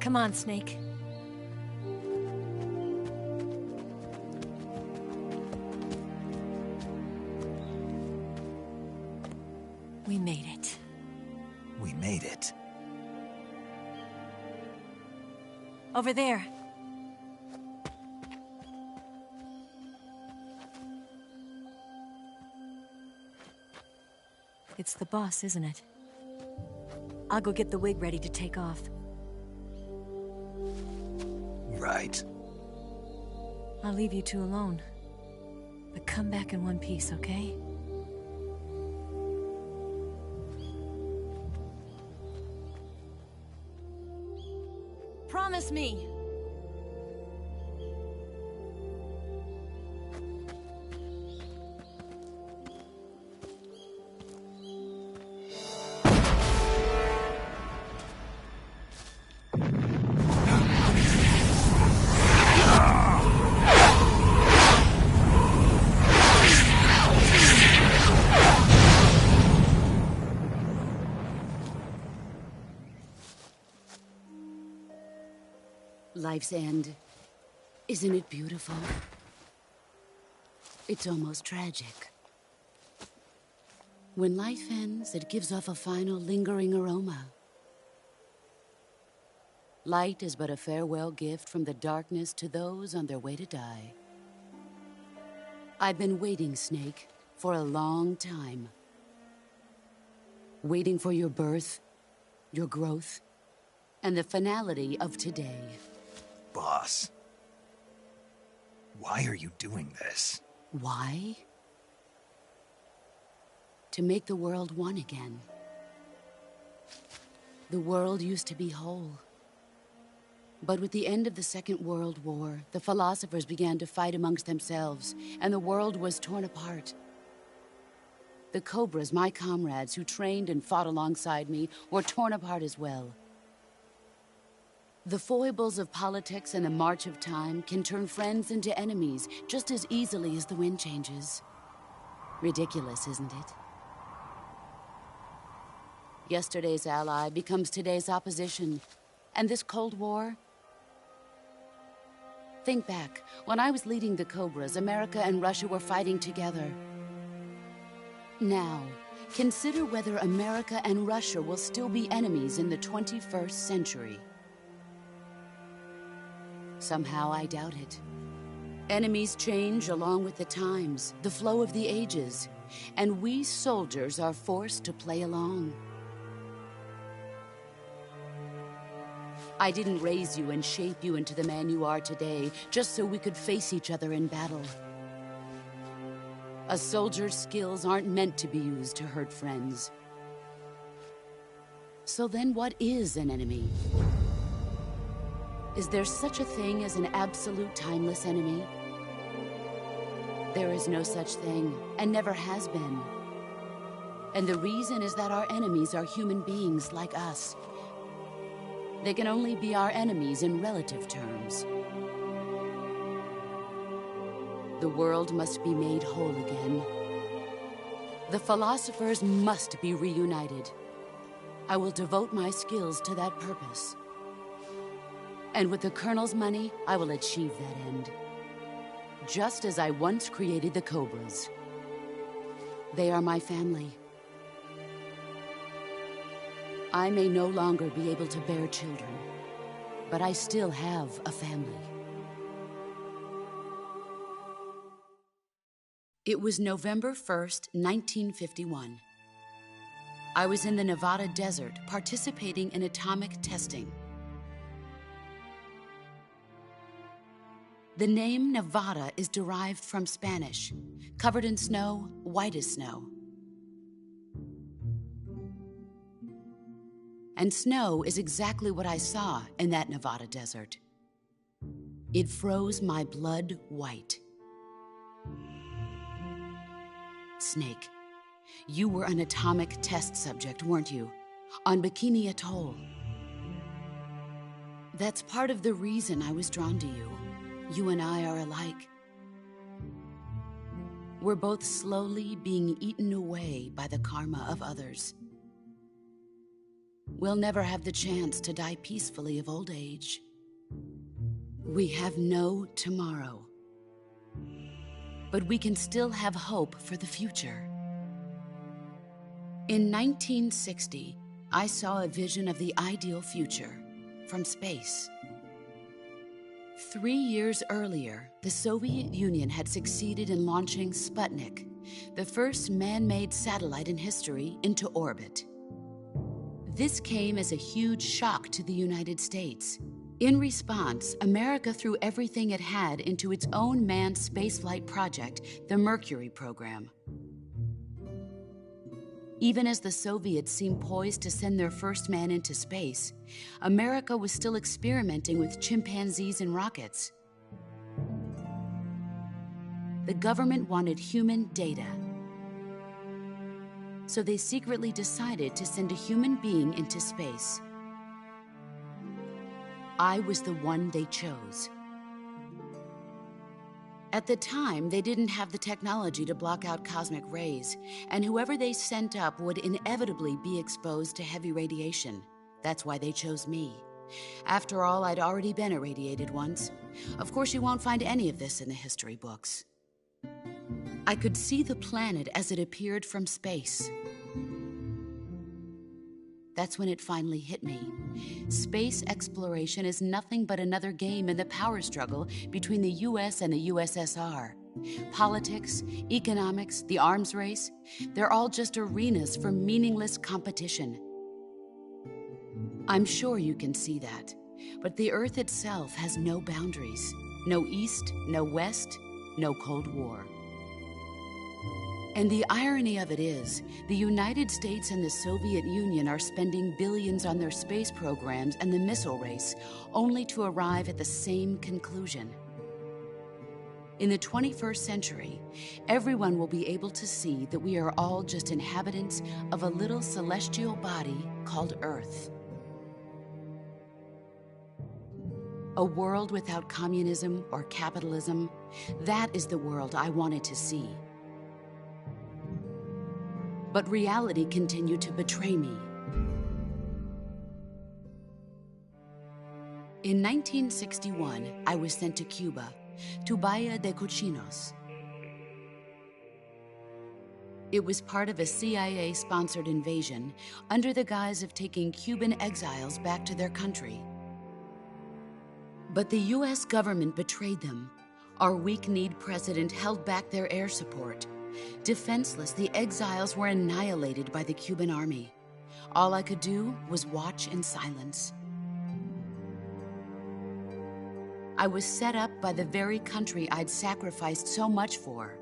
Come on, Snake. We made it. We made it. Over there. It's the boss, isn't it? I'll go get the wig ready to take off. Right. I'll leave you two alone. But come back in one piece, okay? Promise me! Life's end. Isn't it beautiful? It's almost tragic. When life ends, it gives off a final lingering aroma. Light is but a farewell gift from the darkness to those on their way to die. I've been waiting, Snake, for a long time. Waiting for your birth, your growth, and the finality of today. Boss. Why are you doing this? Why? To make the world one again. The world used to be whole. But with the end of the Second World War, the philosophers began to fight amongst themselves, and the world was torn apart. The Cobras, my comrades who trained and fought alongside me, were torn apart as well. The foibles of politics and the march of time can turn friends into enemies just as easily as the wind changes. Ridiculous, isn't it? Yesterday's ally becomes today's opposition. And this Cold War? Think back. When I was leading the Cobras, America and Russia were fighting together. Now, consider whether America and Russia will still be enemies in the 21st century. Somehow I doubt it. Enemies change along with the times, the flow of the ages, and we soldiers are forced to play along. I didn't raise you and shape you into the man you are today just so we could face each other in battle. A soldier's skills aren't meant to be used to hurt friends. So then what is an enemy? Is there such a thing as an absolute timeless enemy? There is no such thing, and never has been. And the reason is that our enemies are human beings like us. They can only be our enemies in relative terms. The world must be made whole again. The philosophers must be reunited. I will devote my skills to that purpose. And with the Colonel's money, I will achieve that end. Just as I once created the Cobras. They are my family. I may no longer be able to bear children, but I still have a family. It was November 1st, 1951. I was in the Nevada desert participating in atomic testing. The name Nevada is derived from Spanish, covered in snow, white as snow. And snow is exactly what I saw in that Nevada desert. It froze my blood white. Snake, you were an atomic test subject, weren't you? On Bikini Atoll. That's part of the reason I was drawn to you. You and I are alike. We're both slowly being eaten away by the karma of others. We'll never have the chance to die peacefully of old age. We have no tomorrow. But we can still have hope for the future. In 1960, I saw a vision of the ideal future from space. 3 years earlier, the Soviet Union had succeeded in launching Sputnik, the first man-made satellite in history, into orbit. This came as a huge shock to the United States. In response, America threw everything it had into its own manned spaceflight project, the Mercury program. Even as the Soviets seemed poised to send their first man into space, America was still experimenting with chimpanzees and rockets. The government wanted human data. So they secretly decided to send a human being into space. I was the one they chose. At the time, they didn't have the technology to block out cosmic rays, and whoever they sent up would inevitably be exposed to heavy radiation. That's why they chose me. After all, I'd already been irradiated once. Of course, you won't find any of this in the history books. I could see the planet as it appeared from space. That's when it finally hit me. Space exploration is nothing but another game in the power struggle between the US and the USSR. Politics, economics, the arms race, they're all just arenas for meaningless competition. I'm sure you can see that, but the Earth itself has no boundaries. No East, no West, no Cold War. And the irony of it is, the United States and the Soviet Union are spending billions on their space programs and the missile race, only to arrive at the same conclusion. In the 21st century, everyone will be able to see that we are all just inhabitants of a little celestial body called Earth. A world without communism or capitalism, that is the world I wanted to see. But reality continued to betray me. In 1961, I was sent to Cuba, to Bahia de Cochinos. It was part of a CIA-sponsored invasion under the guise of taking Cuban exiles back to their country. But the US government betrayed them. Our weak-kneed president held back their air support. Defenseless, the exiles were annihilated by the Cuban army. All I could do was watch in silence. I was set up by the very country I'd sacrificed so much for,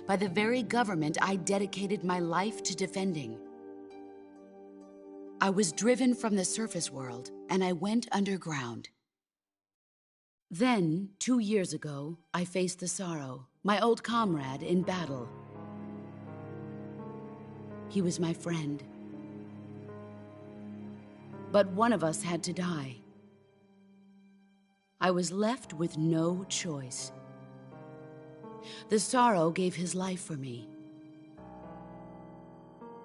by the very government I dedicated my life to defending. I was driven from the surface world, and I went underground. Then, 2 years ago, I faced the Sorrow, my old comrade in battle. He was my friend. But one of us had to die. I was left with no choice. The Sorrow gave his life for me.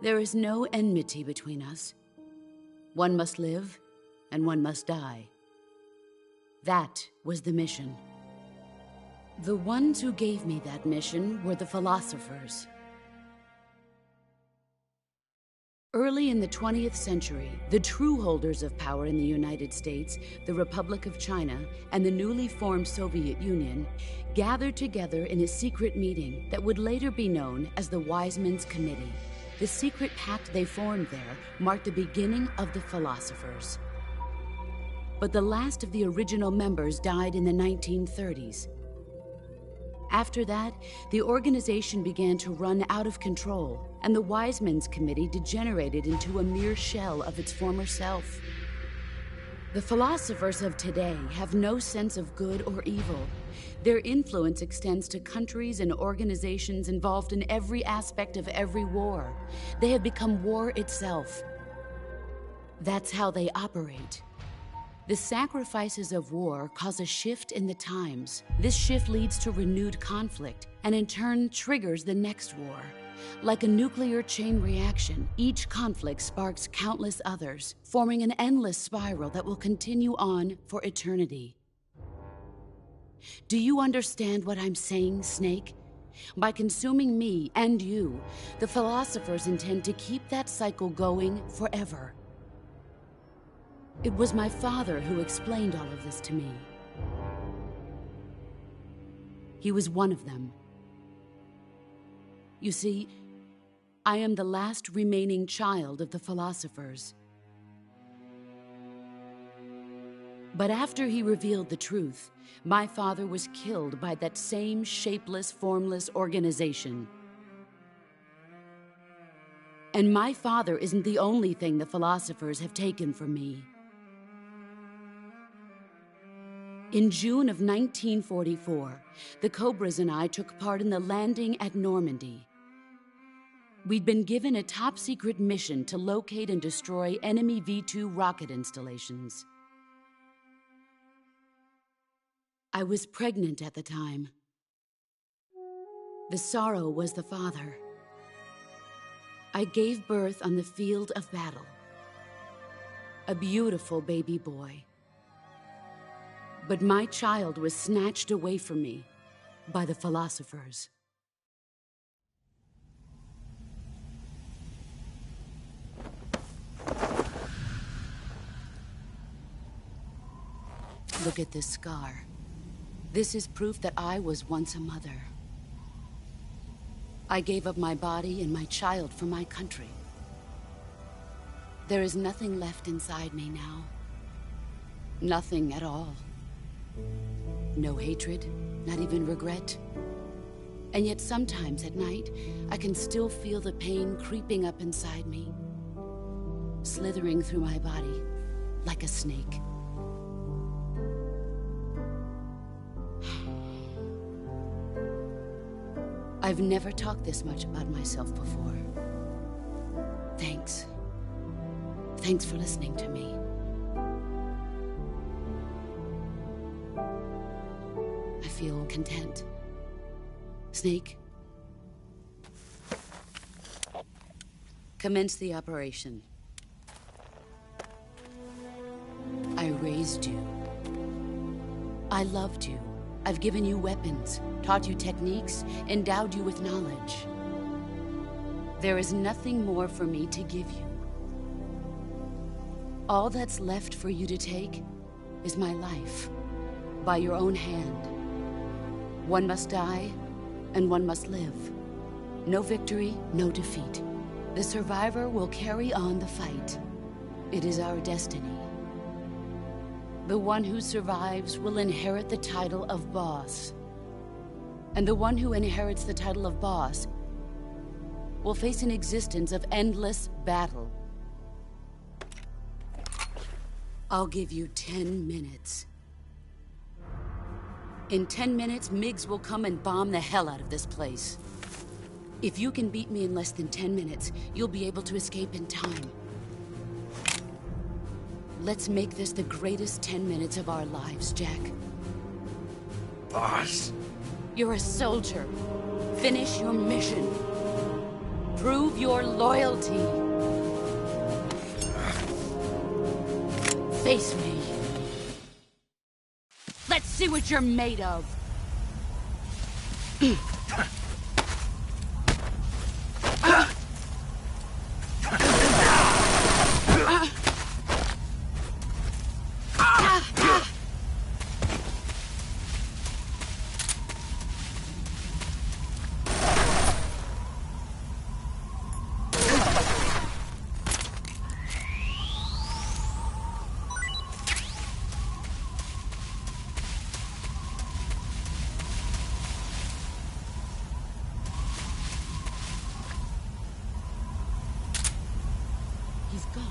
There is no enmity between us. One must live, and one must die. That was the mission. The ones who gave me that mission were the philosophers. Early in the 20th century, the true holders of power in the United States, the Republic of China, and the newly formed Soviet Union gathered together in a secret meeting that would later be known as the Wiseman's Committee. The secret pact they formed there marked the beginning of the philosophers. But the last of the original members died in the 1930s. After that, the organization began to run out of control, and the Wiseman's Committee degenerated into a mere shell of its former self. The philosophers of today have no sense of good or evil. Their influence extends to countries and organizations involved in every aspect of every war. They have become war itself. That's how they operate. The sacrifices of war cause a shift in the times. This shift leads to renewed conflict, and in turn triggers the next war. Like a nuclear chain reaction, each conflict sparks countless others, forming an endless spiral that will continue on for eternity. Do you understand what I'm saying, Snake? By consuming me and you, the philosophers intend to keep that cycle going forever. It was my father who explained all of this to me. He was one of them. You see, I am the last remaining child of the philosophers. But after he revealed the truth, my father was killed by that same shapeless, formless organization. And my father isn't the only thing the philosophers have taken from me. In June of 1944, the Cobras and I took part in the landing at Normandy. We'd been given a top-secret mission to locate and destroy enemy V-2 rocket installations. I was pregnant at the time. The Sorrow was the father. I gave birth on the field of battle. A beautiful baby boy. But my child was snatched away from me by the philosophers. Look at this scar. This is proof that I was once a mother. I gave up my body and my child for my country. There is nothing left inside me now. Nothing at all. No hatred, not even regret. And yet sometimes at night, I can still feel the pain creeping up inside me, slithering through my body like a snake. I've never talked this much about myself before. Thanks. Thanks for listening to me. I feel content. Snake, commence the operation. I raised you. I loved you. I've given you weapons, taught you techniques, endowed you with knowledge. There is nothing more for me to give you. All that's left for you to take is my life, by your own hand. One must die, and one must live. No victory, no defeat. The survivor will carry on the fight. It is our destiny. The one who survives will inherit the title of boss. And the one who inherits the title of boss will face an existence of endless battle. I'll give you 10 minutes. In 10 minutes, MiGs will come and bomb the hell out of this place. If you can beat me in less than 10 minutes, you'll be able to escape in time. Let's make this the greatest 10 minutes of our lives, Jack. Boss. You're a soldier. Finish your mission. Prove your loyalty. Face me. Let's see what you're made of. He's gone.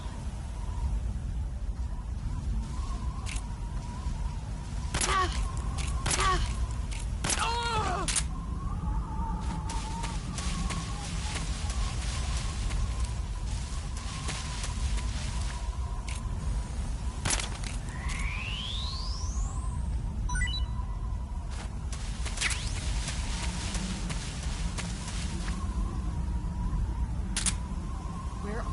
Where are you?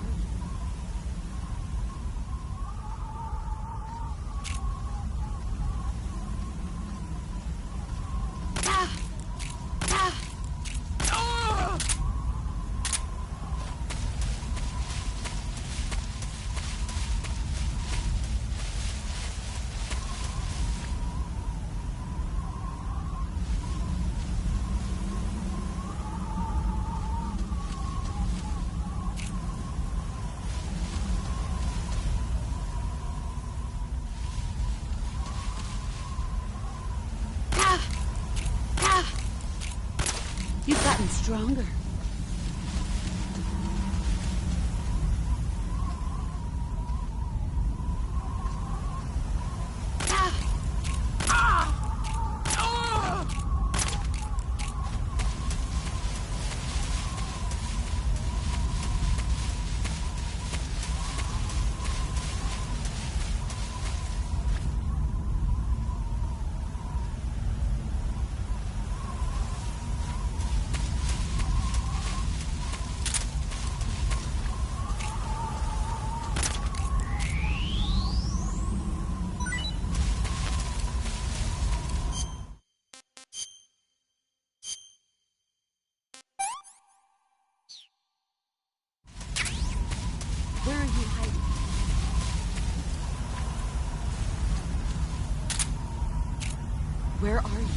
You've gotten stronger. Where are you hiding? Where are you?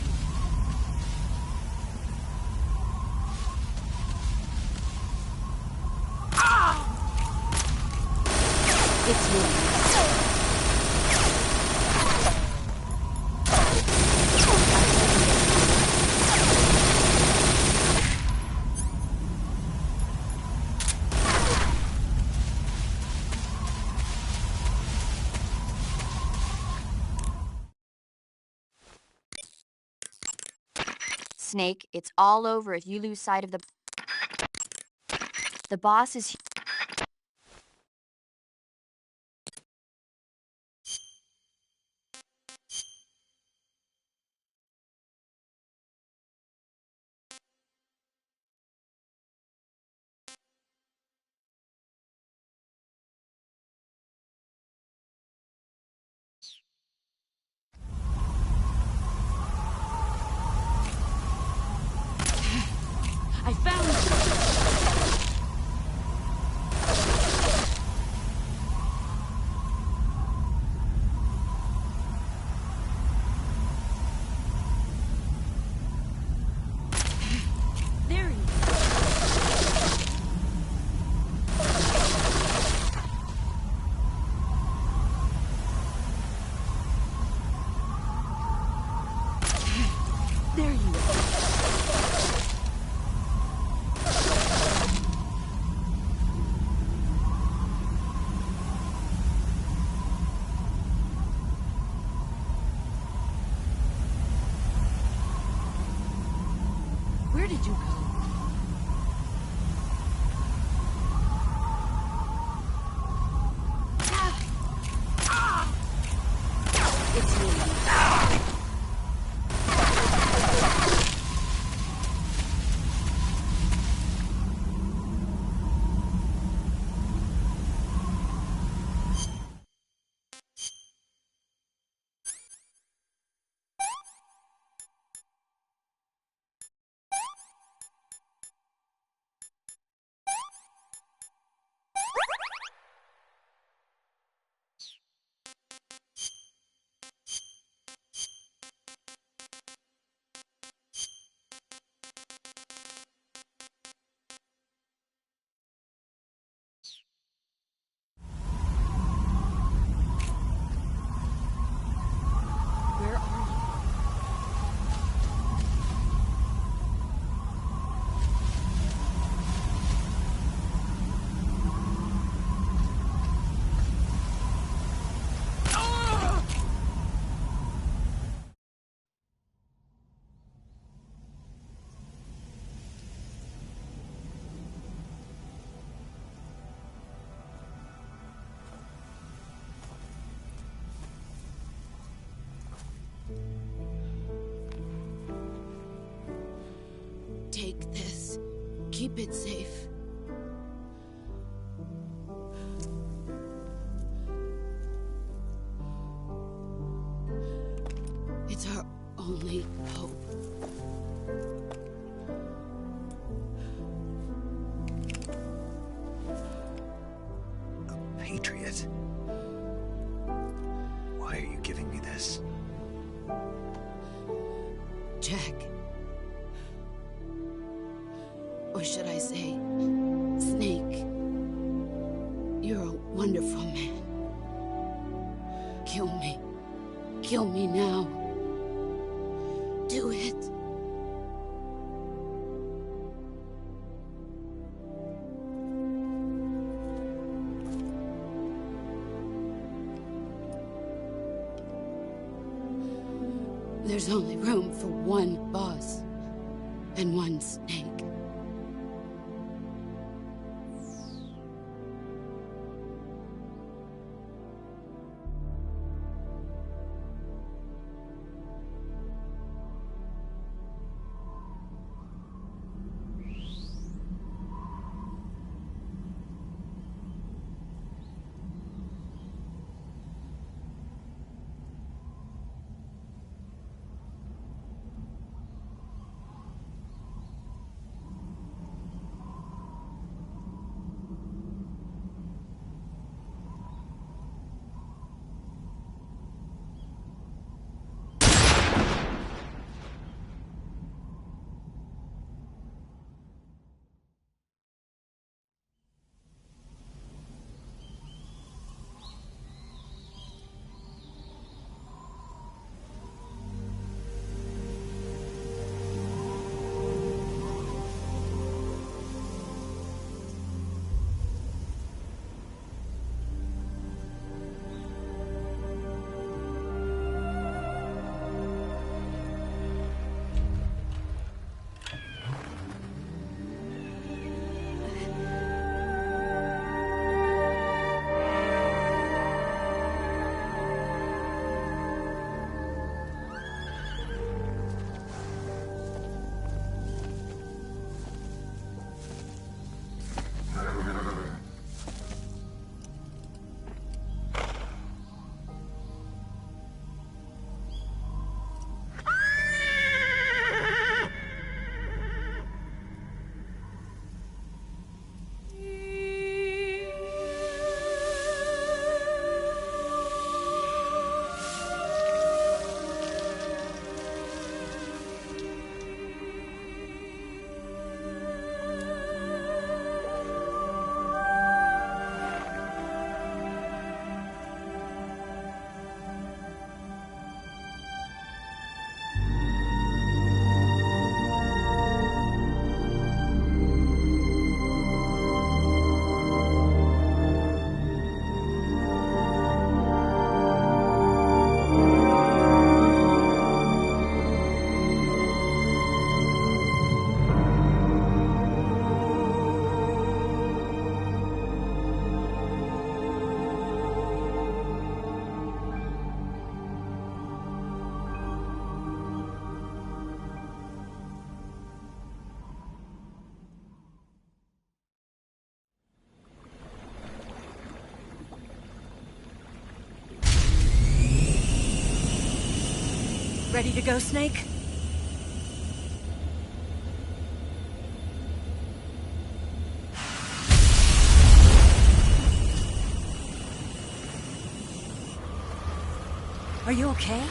It's me. Snake, it's all over if you lose sight of the... The boss is... I found you! There he is. There you are. keep it safe. It's our only hope. A patriot? Why are you giving me this? Jack. Or should I say, Snake. You're a wonderful man. Kill me. Kill me now. Do it. There's only room for one boss and one snake. Ready to go, Snake? Are you okay?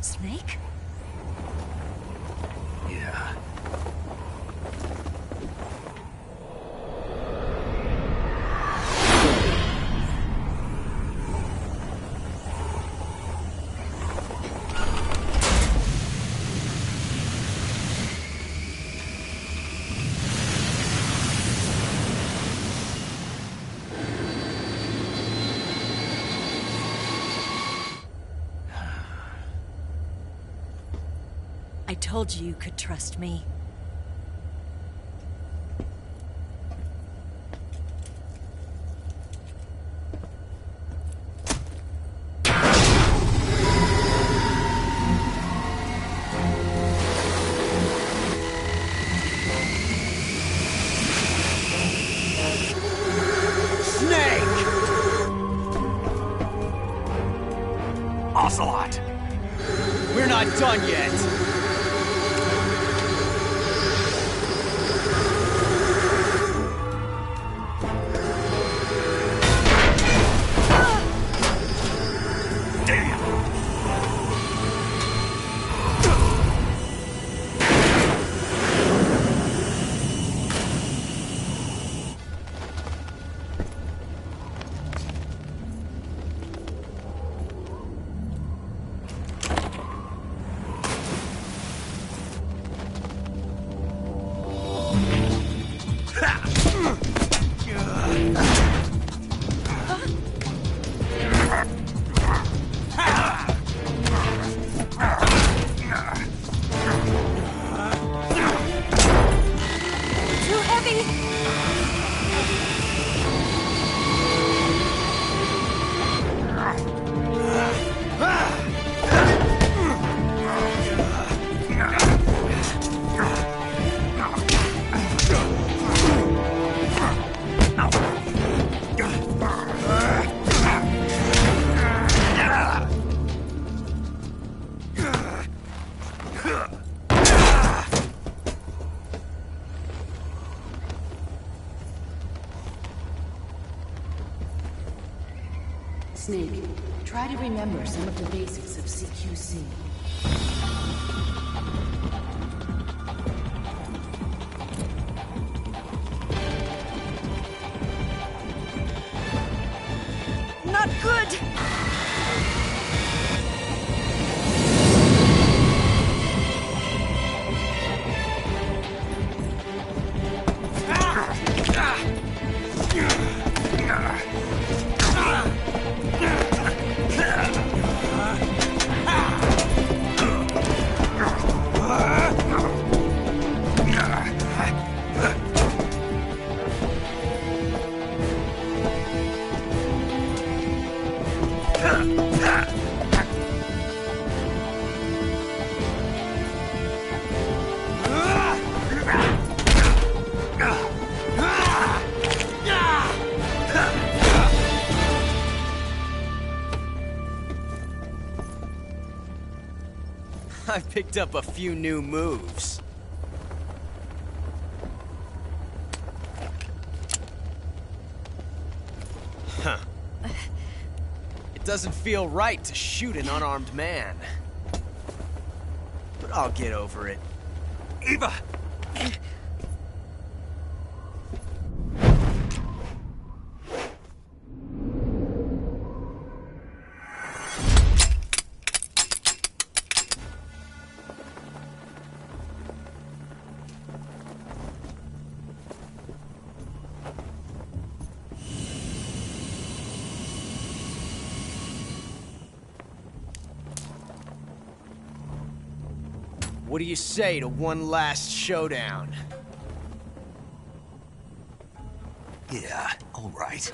Snake? Yeah. I told you you could trust me. done yet! Too heavy! Snake, try to remember some of the basics of CQC. Not good! I've picked up a few new moves. Huh. It doesn't feel right to shoot an unarmed man. But I'll get over it. Eva! What do you say to one last showdown? Yeah, all right.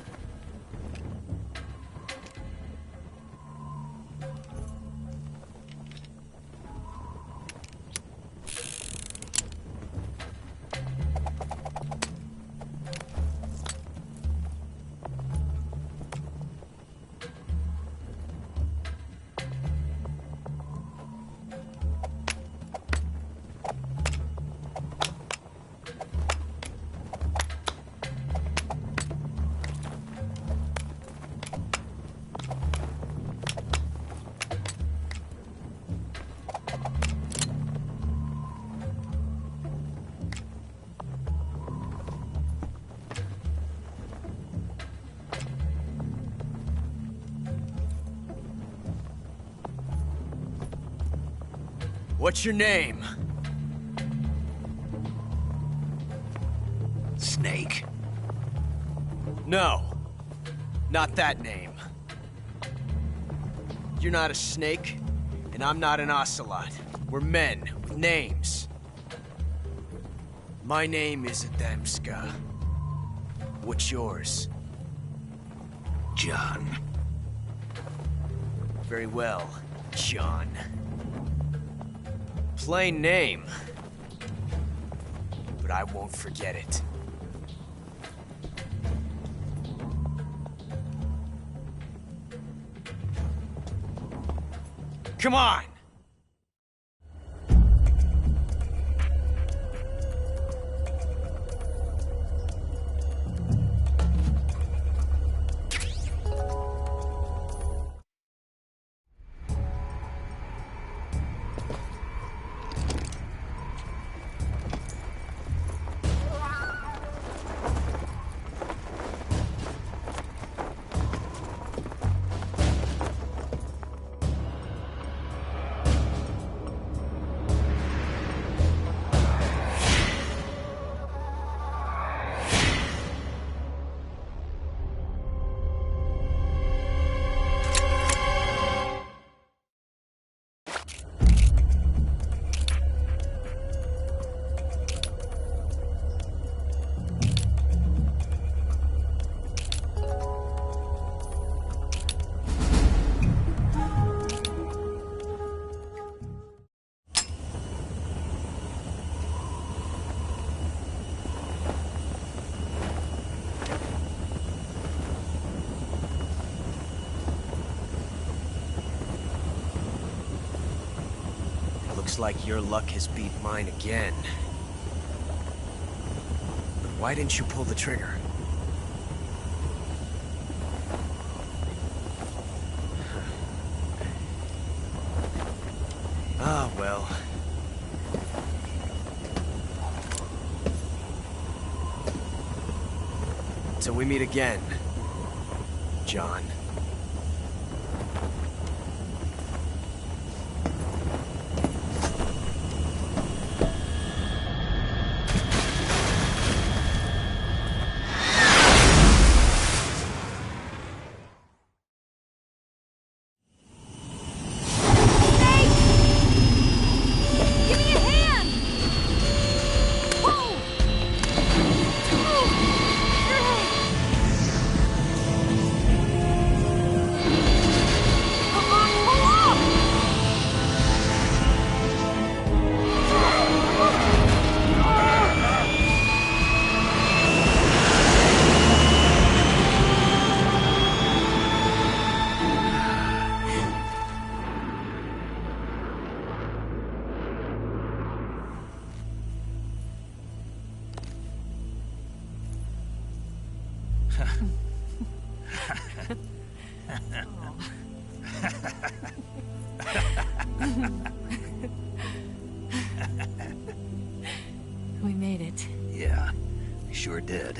What's your name? Snake. No. Not that name. You're not a snake, and I'm not an ocelot. We're men with names. My name is Adamska. What's yours? John. Very well, John. Plain name. But I won't forget it. Come on! Looks like your luck has beat mine again. But why didn't you pull the trigger? Ah, well. Till we meet again, John. We made it. Yeah, we sure did.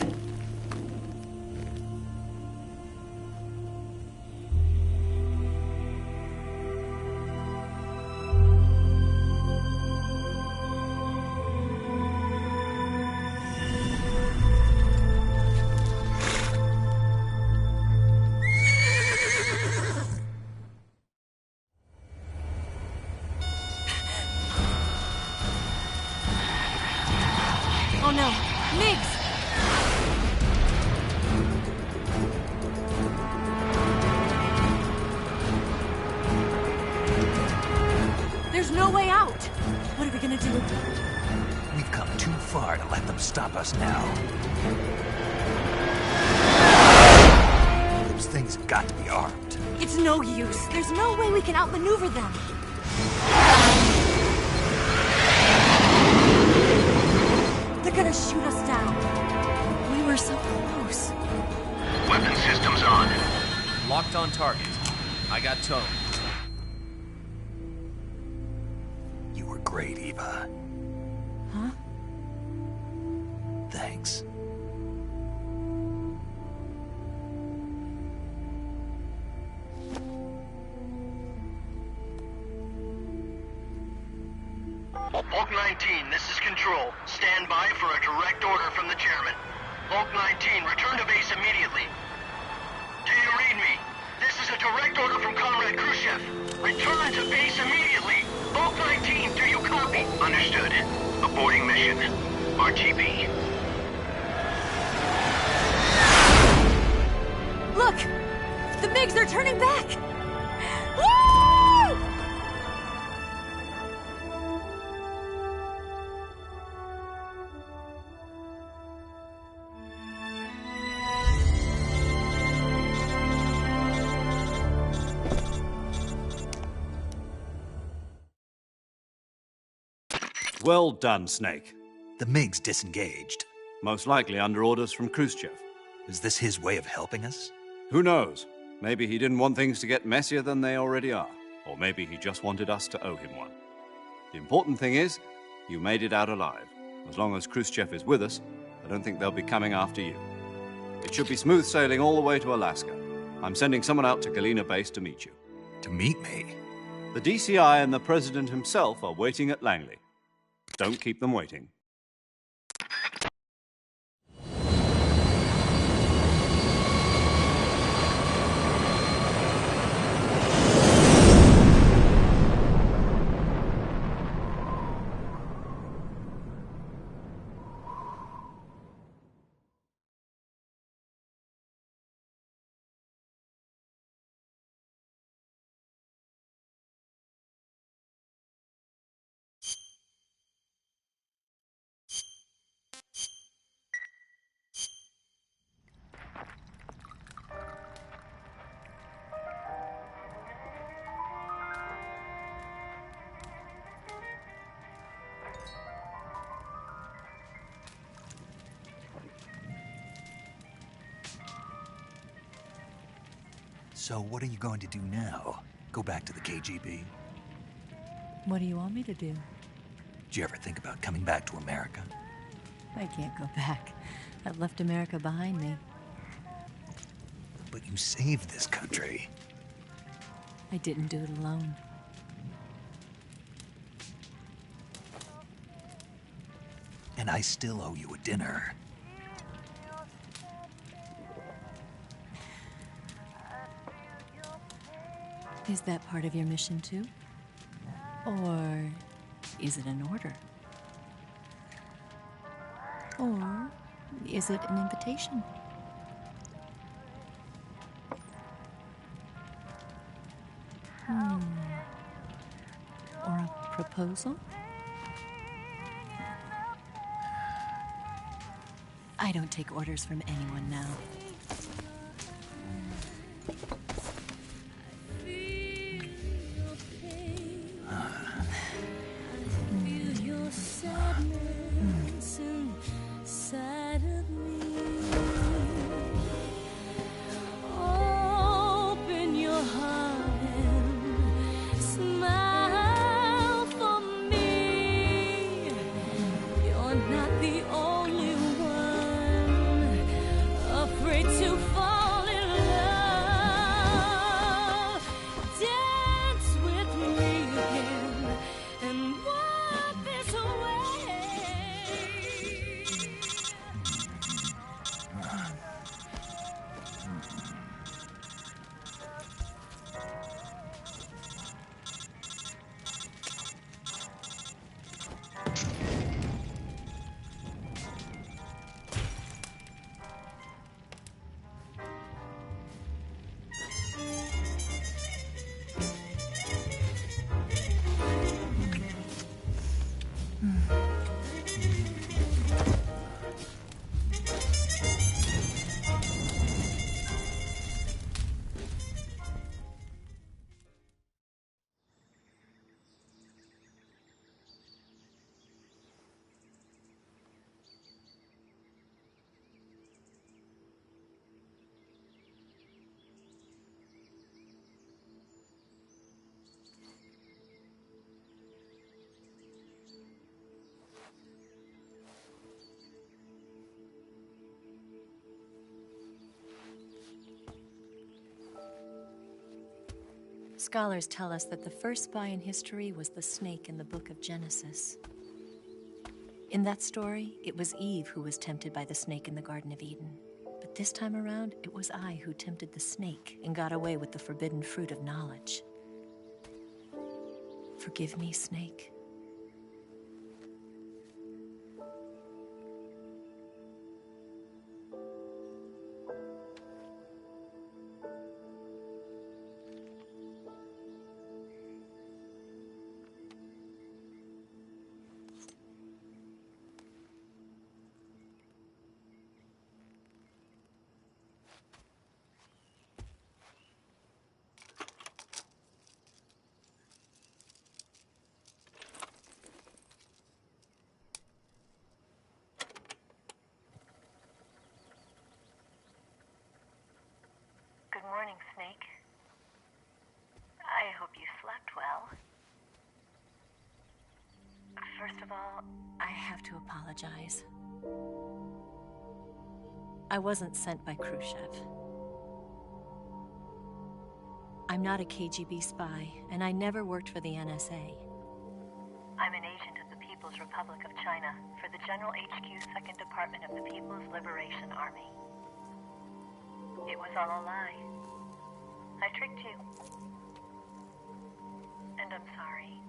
Oh no, Miggs! There's no way out! What are we gonna do? We've come too far to let them stop us now. Those things have got to be armed. It's no use. There's no way we can outmaneuver them. They're gonna shoot us down. We were so close. Weapon systems on. Locked on target. I got towed. You were great, Eva. Huh? Thanks. Bulk 19, this is Control. Stand by for a direct order from the chairman. Bulk 19, return to base immediately. Do you read me? This is a direct order from Comrade Khrushchev. Return to base immediately. Bulk 19, do you copy? Understood. Aborting mission. RTB. Look! The MiGs are turning back! Woo! Well done, Snake. The MiGs disengaged. Most likely under orders from Khrushchev. Is this his way of helping us? Who knows? Maybe he didn't want things to get messier than they already are. Or maybe he just wanted us to owe him one. The important thing is, you made it out alive. As long as Khrushchev is with us, I don't think they'll be coming after you. It should be smooth sailing all the way to Alaska. I'm sending someone out to Galena Base to meet you. To meet me? The DCI and the President himself are waiting at Langley. Don't keep them waiting. So what are you going to do now? Go back to the KGB? What do you want me to do? Did you ever think about coming back to America? I can't go back. I've left America behind me. But you saved this country. I didn't do it alone. And I still owe you a dinner. Is that part of your mission too? Or is it an order? Or is it an invitation? Or a proposal? I don't take orders from anyone now. Scholars tell us that the first spy in history was the snake in the book of Genesis. In that story, it was Eve who was tempted by the snake in the Garden of Eden. But this time around, it was I who tempted the snake and got away with the forbidden fruit of knowledge. Forgive me, snake. Good morning, Snake. I hope you slept well. First of all, I have to apologize. I wasn't sent by Khrushchev. I'm not a KGB spy, and I never worked for the NSA. I'm an agent of the People's Republic of China for the General HQ 2nd Department of the People's Liberation Army. It was all a lie. I tricked you. And I'm sorry.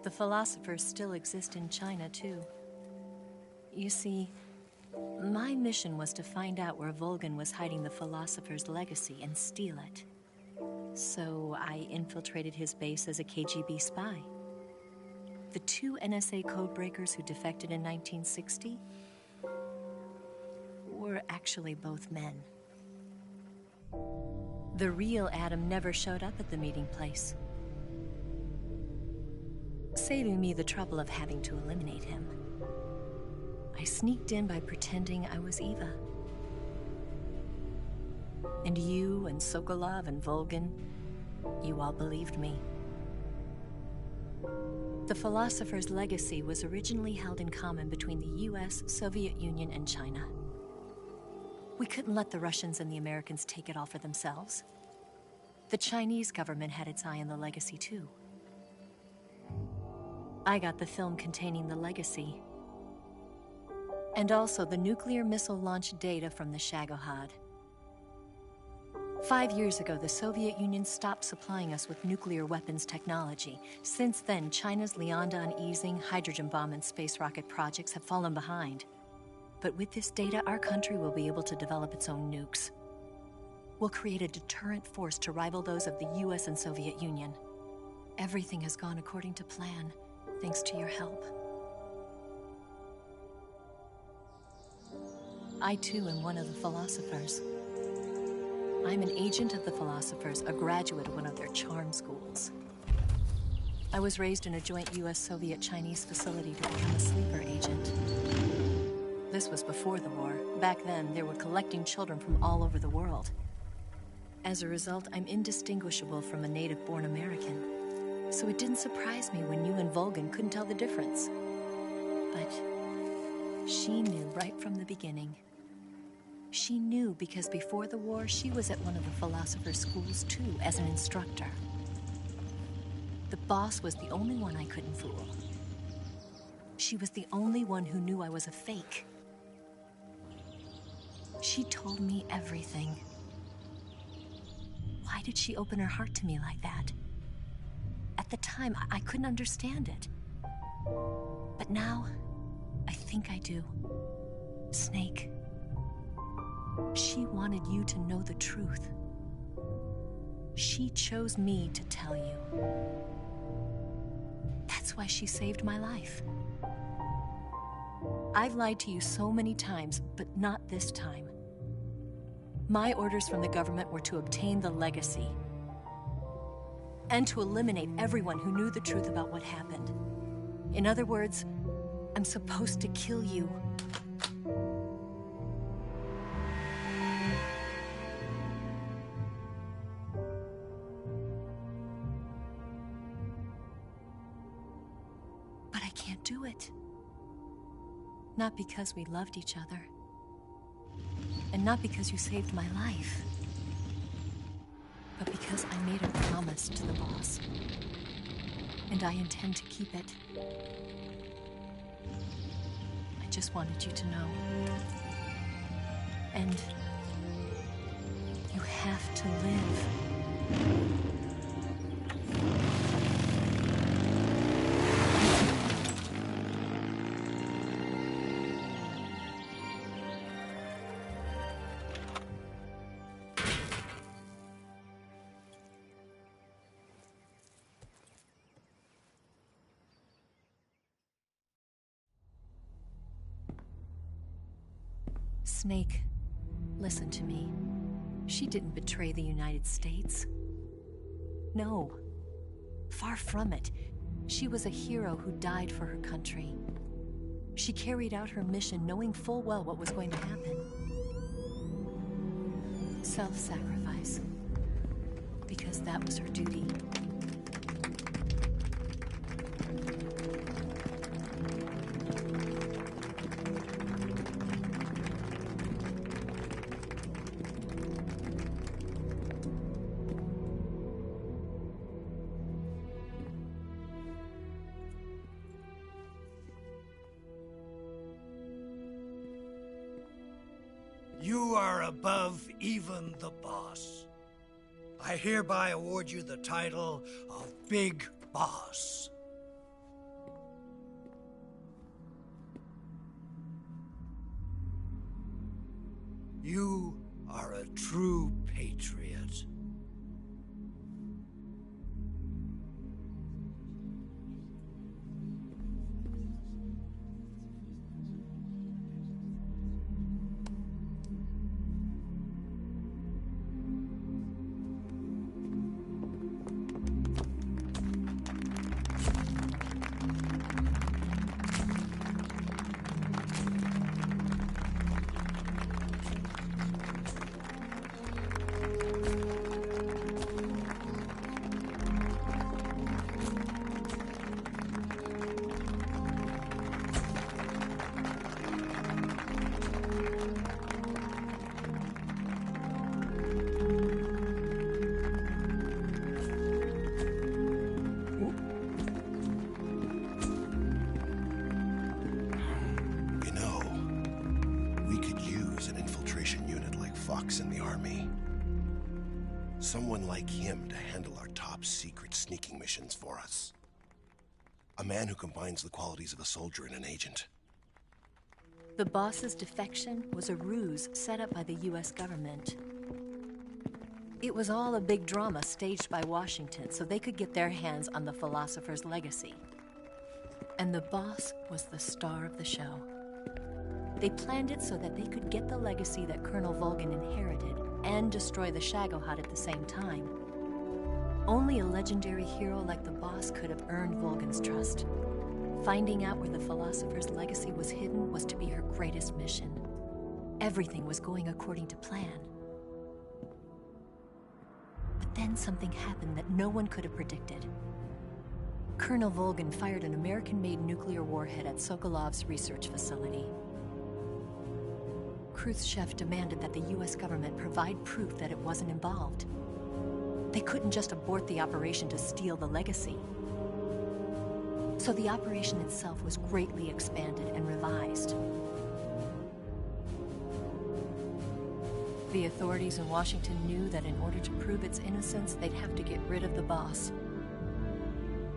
The philosophers still exist in China, too. You see, my mission was to find out where Volgin was hiding the philosopher's legacy and steal it. So I infiltrated his base as a KGB spy. The two NSA codebreakers who defected in 1960 were actually both men. The real Adam never showed up at the meeting place, saving me the trouble of having to eliminate him. I sneaked in by pretending I was Eva. And you and Sokolov and Volgin, you all believed me. The philosopher's legacy was originally held in common between the US, Soviet Union, and China. We couldn't let the Russians and the Americans take it all for themselves. The Chinese government had its eye on the legacy too. I got the film containing the legacy, and also the nuclear missile launch data from the Shagohod. 5 years ago, the Soviet Union stopped supplying us with nuclear weapons technology. Since then, China's Liaodong easing, hydrogen bomb, and space rocket projects have fallen behind. But with this data, our country will be able to develop its own nukes. We'll create a deterrent force to rival those of the US and Soviet Union. Everything has gone according to plan, thanks to your help. I too am one of the philosophers. I'm an agent of the philosophers, a graduate of one of their charm schools. I was raised in a joint US-Soviet-Chinese facility to become a sleeper agent. This was before the war. Back then, they were collecting children from all over the world. As a result, I'm indistinguishable from a native-born American. So it didn't surprise me when you and Volgin couldn't tell the difference. But she knew right from the beginning. She knew because before the war, she was at one of the philosopher's schools too, as an instructor. The boss was the only one I couldn't fool. She was the only one who knew I was a fake. She told me everything. Why did she open her heart to me like that? At the time, I couldn't understand it. But now, I think I do. Snake. She wanted you to know the truth. She chose me to tell you. That's why she saved my life. I've lied to you so many times, but not this time. My orders from the government were to obtain the legacy and to eliminate everyone who knew the truth about what happened. In other words, I'm supposed to kill you. But I can't do it. Not because we loved each other. And not because you saved my life. But because I made a promise to the boss. And I intend to keep it. I just wanted you to know. And you have to live. Snake, listen to me. She didn't betray the United States. No. Far from it. She was a hero who died for her country. She carried out her mission knowing full well what was going to happen. Self-sacrifice. Because that was her duty. You are above even the boss. I hereby award you the title of Big Boss. You are a true patriot. Fox in the army. Someone like him to handle our top secret sneaking missions for us. A man who combines the qualities of a soldier and an agent. The boss's defection was a ruse set up by the US government. It was all a big drama staged by Washington so they could get their hands on the philosopher's legacy. And the boss was the star of the show. They planned it so that they could get the legacy that Colonel Volgin inherited and destroy the Shagohod at the same time. Only a legendary hero like the boss could have earned Volgin's trust. Finding out where the philosopher's legacy was hidden was to be her greatest mission. Everything was going according to plan. But then something happened that no one could have predicted. Colonel Volgin fired an American-made nuclear warhead at Sokolov's research facility. Khrushchev demanded that the US government provide proof that it wasn't involved. They couldn't just abort the operation to steal the legacy. So the operation itself was greatly expanded and revised. The authorities in Washington knew that in order to prove its innocence, they'd have to get rid of the boss.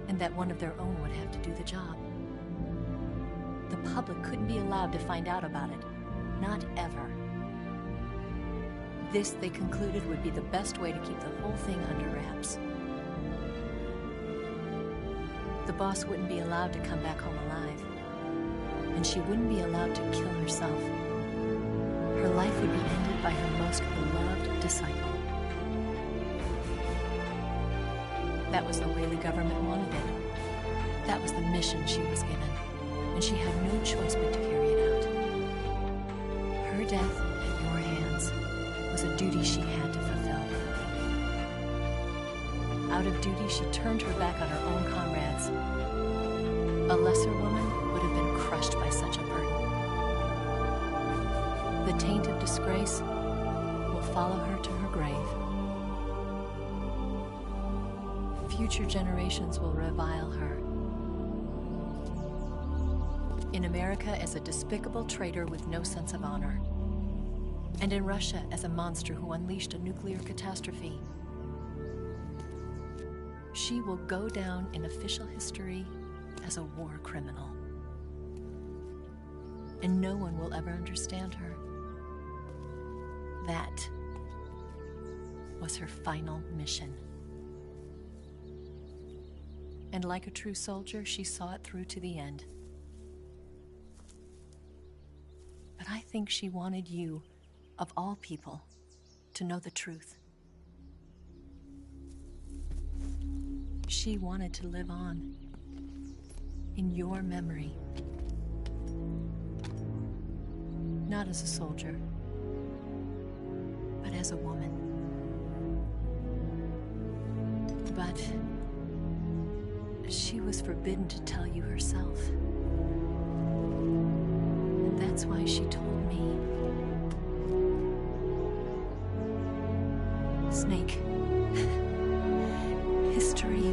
And that one of their own would have to do the job. The public couldn't be allowed to find out about it. Not ever. This, they concluded, would be the best way to keep the whole thing under wraps. The boss wouldn't be allowed to come back home alive. And she wouldn't be allowed to kill herself. Her life would be ended by her most beloved disciple. That was the way the government wanted it. That was the mission she was given. And she had no choice but to carry it out. Her death at your hands was a duty she had to fulfill. Out of duty, she turned her back on her own comrades. A lesser woman would have been crushed by such a burden. The taint of disgrace will follow her to her grave. Future generations will revile her. In America as a despicable traitor with no sense of honor. And in Russia as a monster who unleashed a nuclear catastrophe. She will go down in official history as a war criminal. And no one will ever understand her. That was her final mission. And like a true soldier, she saw it through to the end. But I think she wanted you, of all people, to know the truth. She wanted to live on in your memory. Not as a soldier, but as a woman. But she was forbidden to tell you herself. And that's why she told me. Snake, history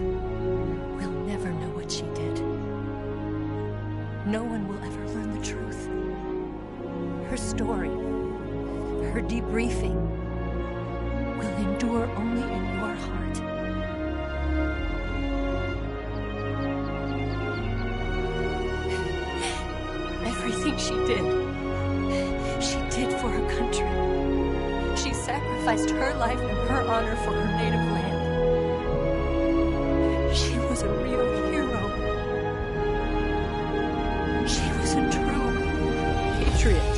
will never know what she did. No one will ever learn the truth. Her story, her debriefing, will endure only in your heart. Everything she did for her country. She sacrificed her life and her honor for her native land. She was a real hero. She was a true patriot.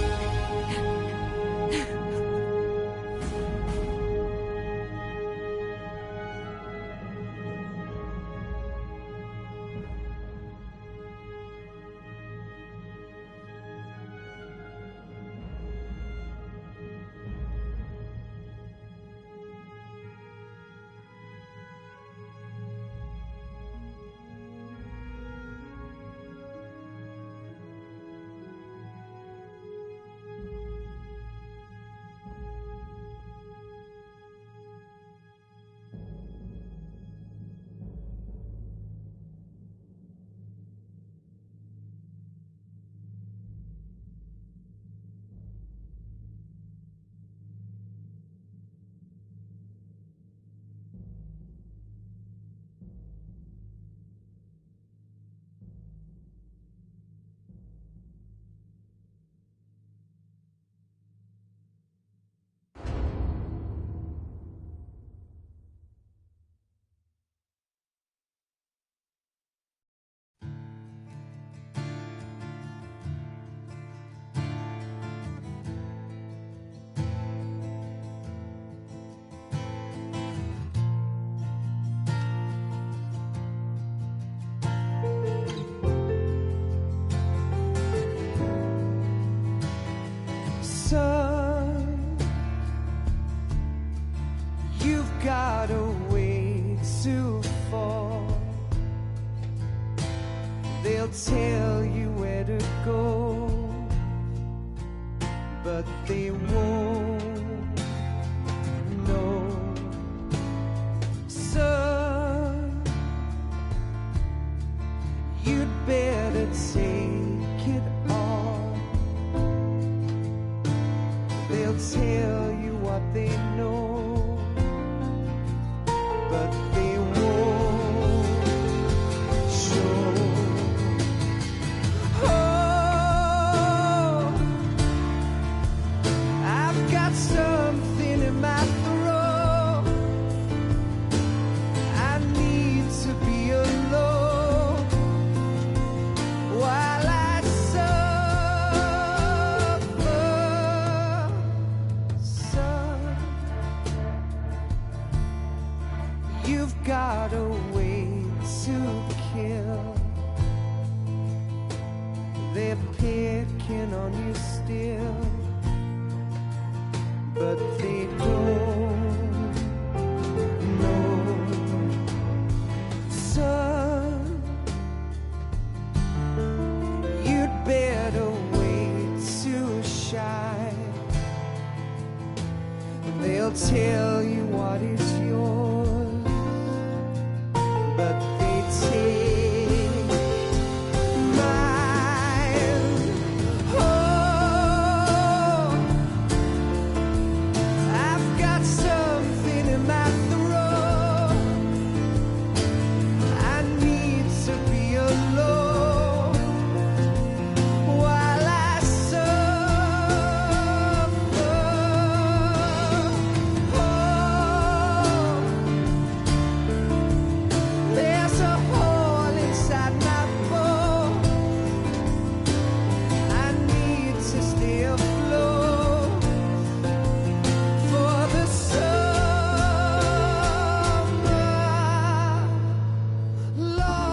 Son, you've got a way to fall. They'll tell you where to go, but they won't know. Son, you'd better take it all. They'll tell you what they know, but they won't show. Oh, I've got something in my throat. I need to be alone while I suffer. Son, you've got a way to kill. They're picking on you still, but they don't know. Son, you'd better wait to shine. They'll tell you what is yours, but they take mine. Oh, I've got something in my throat. I need to be alone while I suffer. Oh, there's a hole inside my bones. I need to stay afloat for the summer, Lord.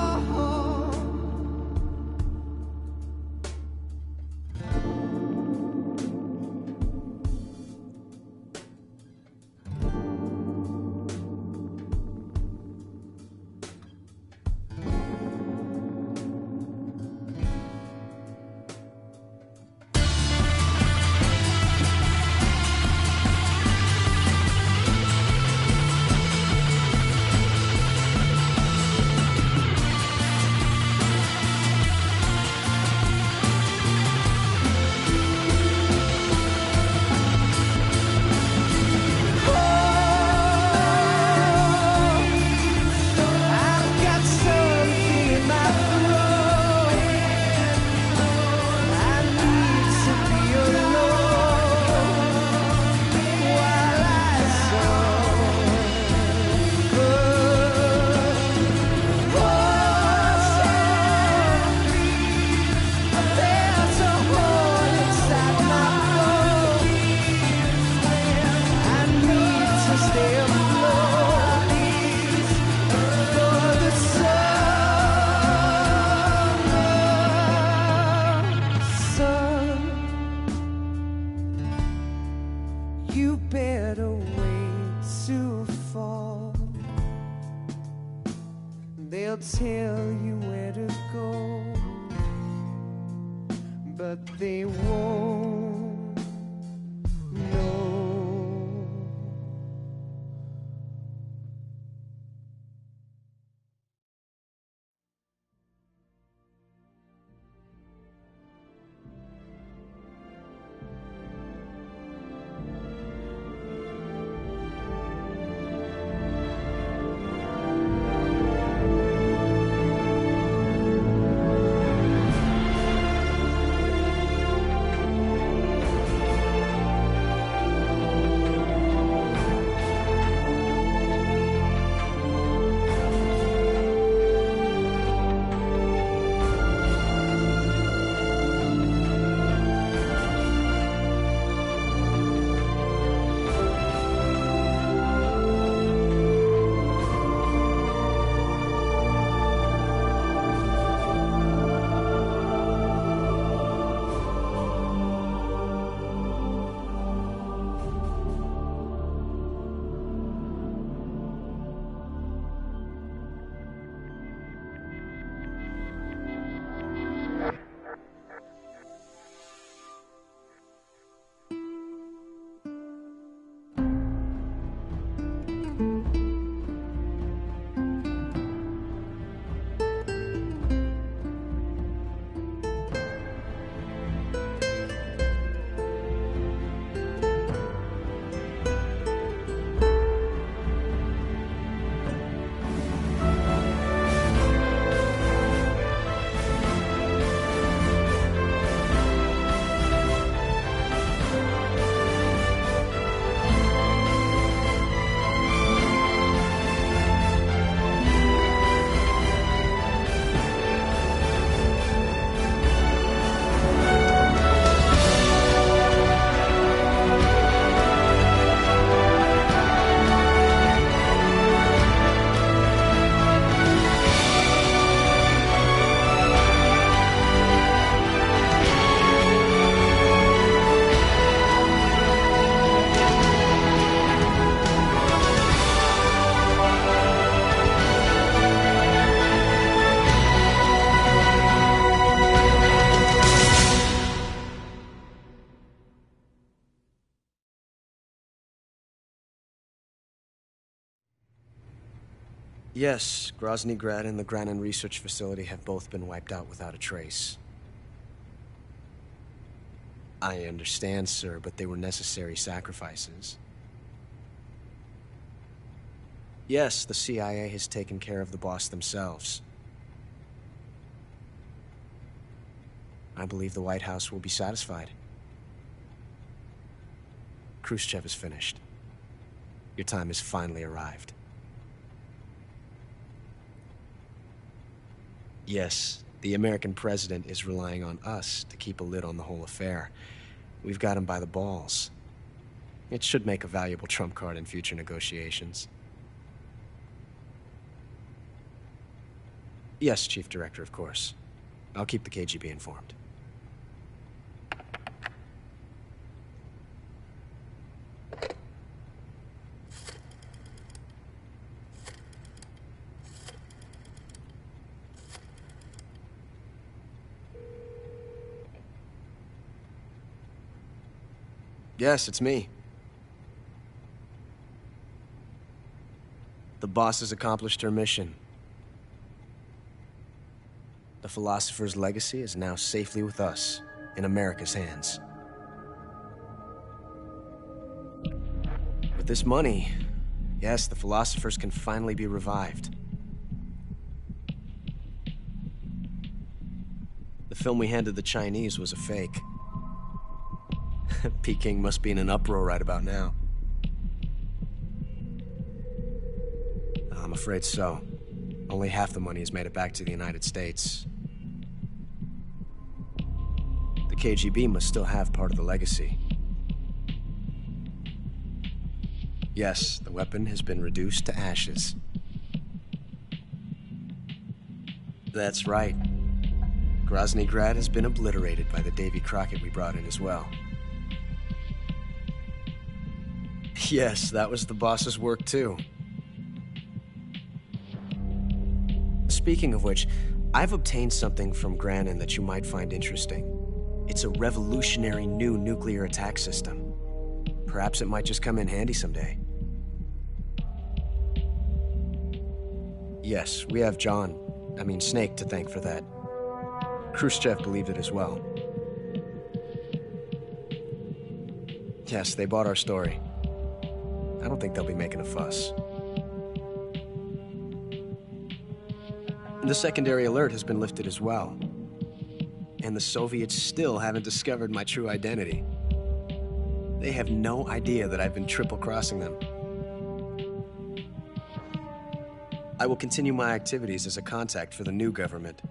I've got something in my throat. I need to be alone while I suffer. There's a hole inside my bones. I need to stay afloat for the summer. Son, you better wait to fall. They'll tell you where to go, but they won't know. Yes, Grozny Grad and the Granin Research Facility have both been wiped out without a trace. I understand, sir, but they were necessary sacrifices. Yes, the CIA has taken care of the boss themselves. I believe the White House will be satisfied. Khrushchev is finished. Your time has finally arrived. Yes, the American president is relying on us to keep a lid on the whole affair. We've got him by the balls. It should make a valuable trump card in future negotiations. Yes, Chief Director, of course. I'll keep the KGB informed. Yes, it's me. The boss has accomplished her mission. The philosopher's legacy is now safely with us, in America's hands. With this money, yes, the philosophers can finally be revived. The film we handed the Chinese was a fake. Peking must be in an uproar right about now. I'm afraid so. Only half the money has made it back to the United States. The KGB must still have part of the legacy. Yes, the weapon has been reduced to ashes. That's right. Grozny Grad has been obliterated by the Davy Crockett we brought in as well. Yes, that was the boss's work too. Speaking of which, I've obtained something from Granin that you might find interesting. It's a revolutionary new nuclear attack system. Perhaps it might just come in handy someday. Yes, we have Snake to thank for that. Khrushchev believed it as well. Yes, they bought our story. I don't think they'll be making a fuss. The secondary alert has been lifted as well. And the Soviets still haven't discovered my true identity. They have no idea that I've been triple-crossing them. I will continue my activities as a contact for the new government.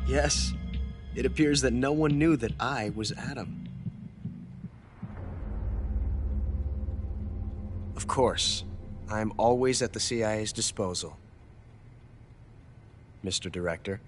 Yes, it appears that no one knew that I was Adam. Of course, I am always at the CIA's disposal, Mr. Director.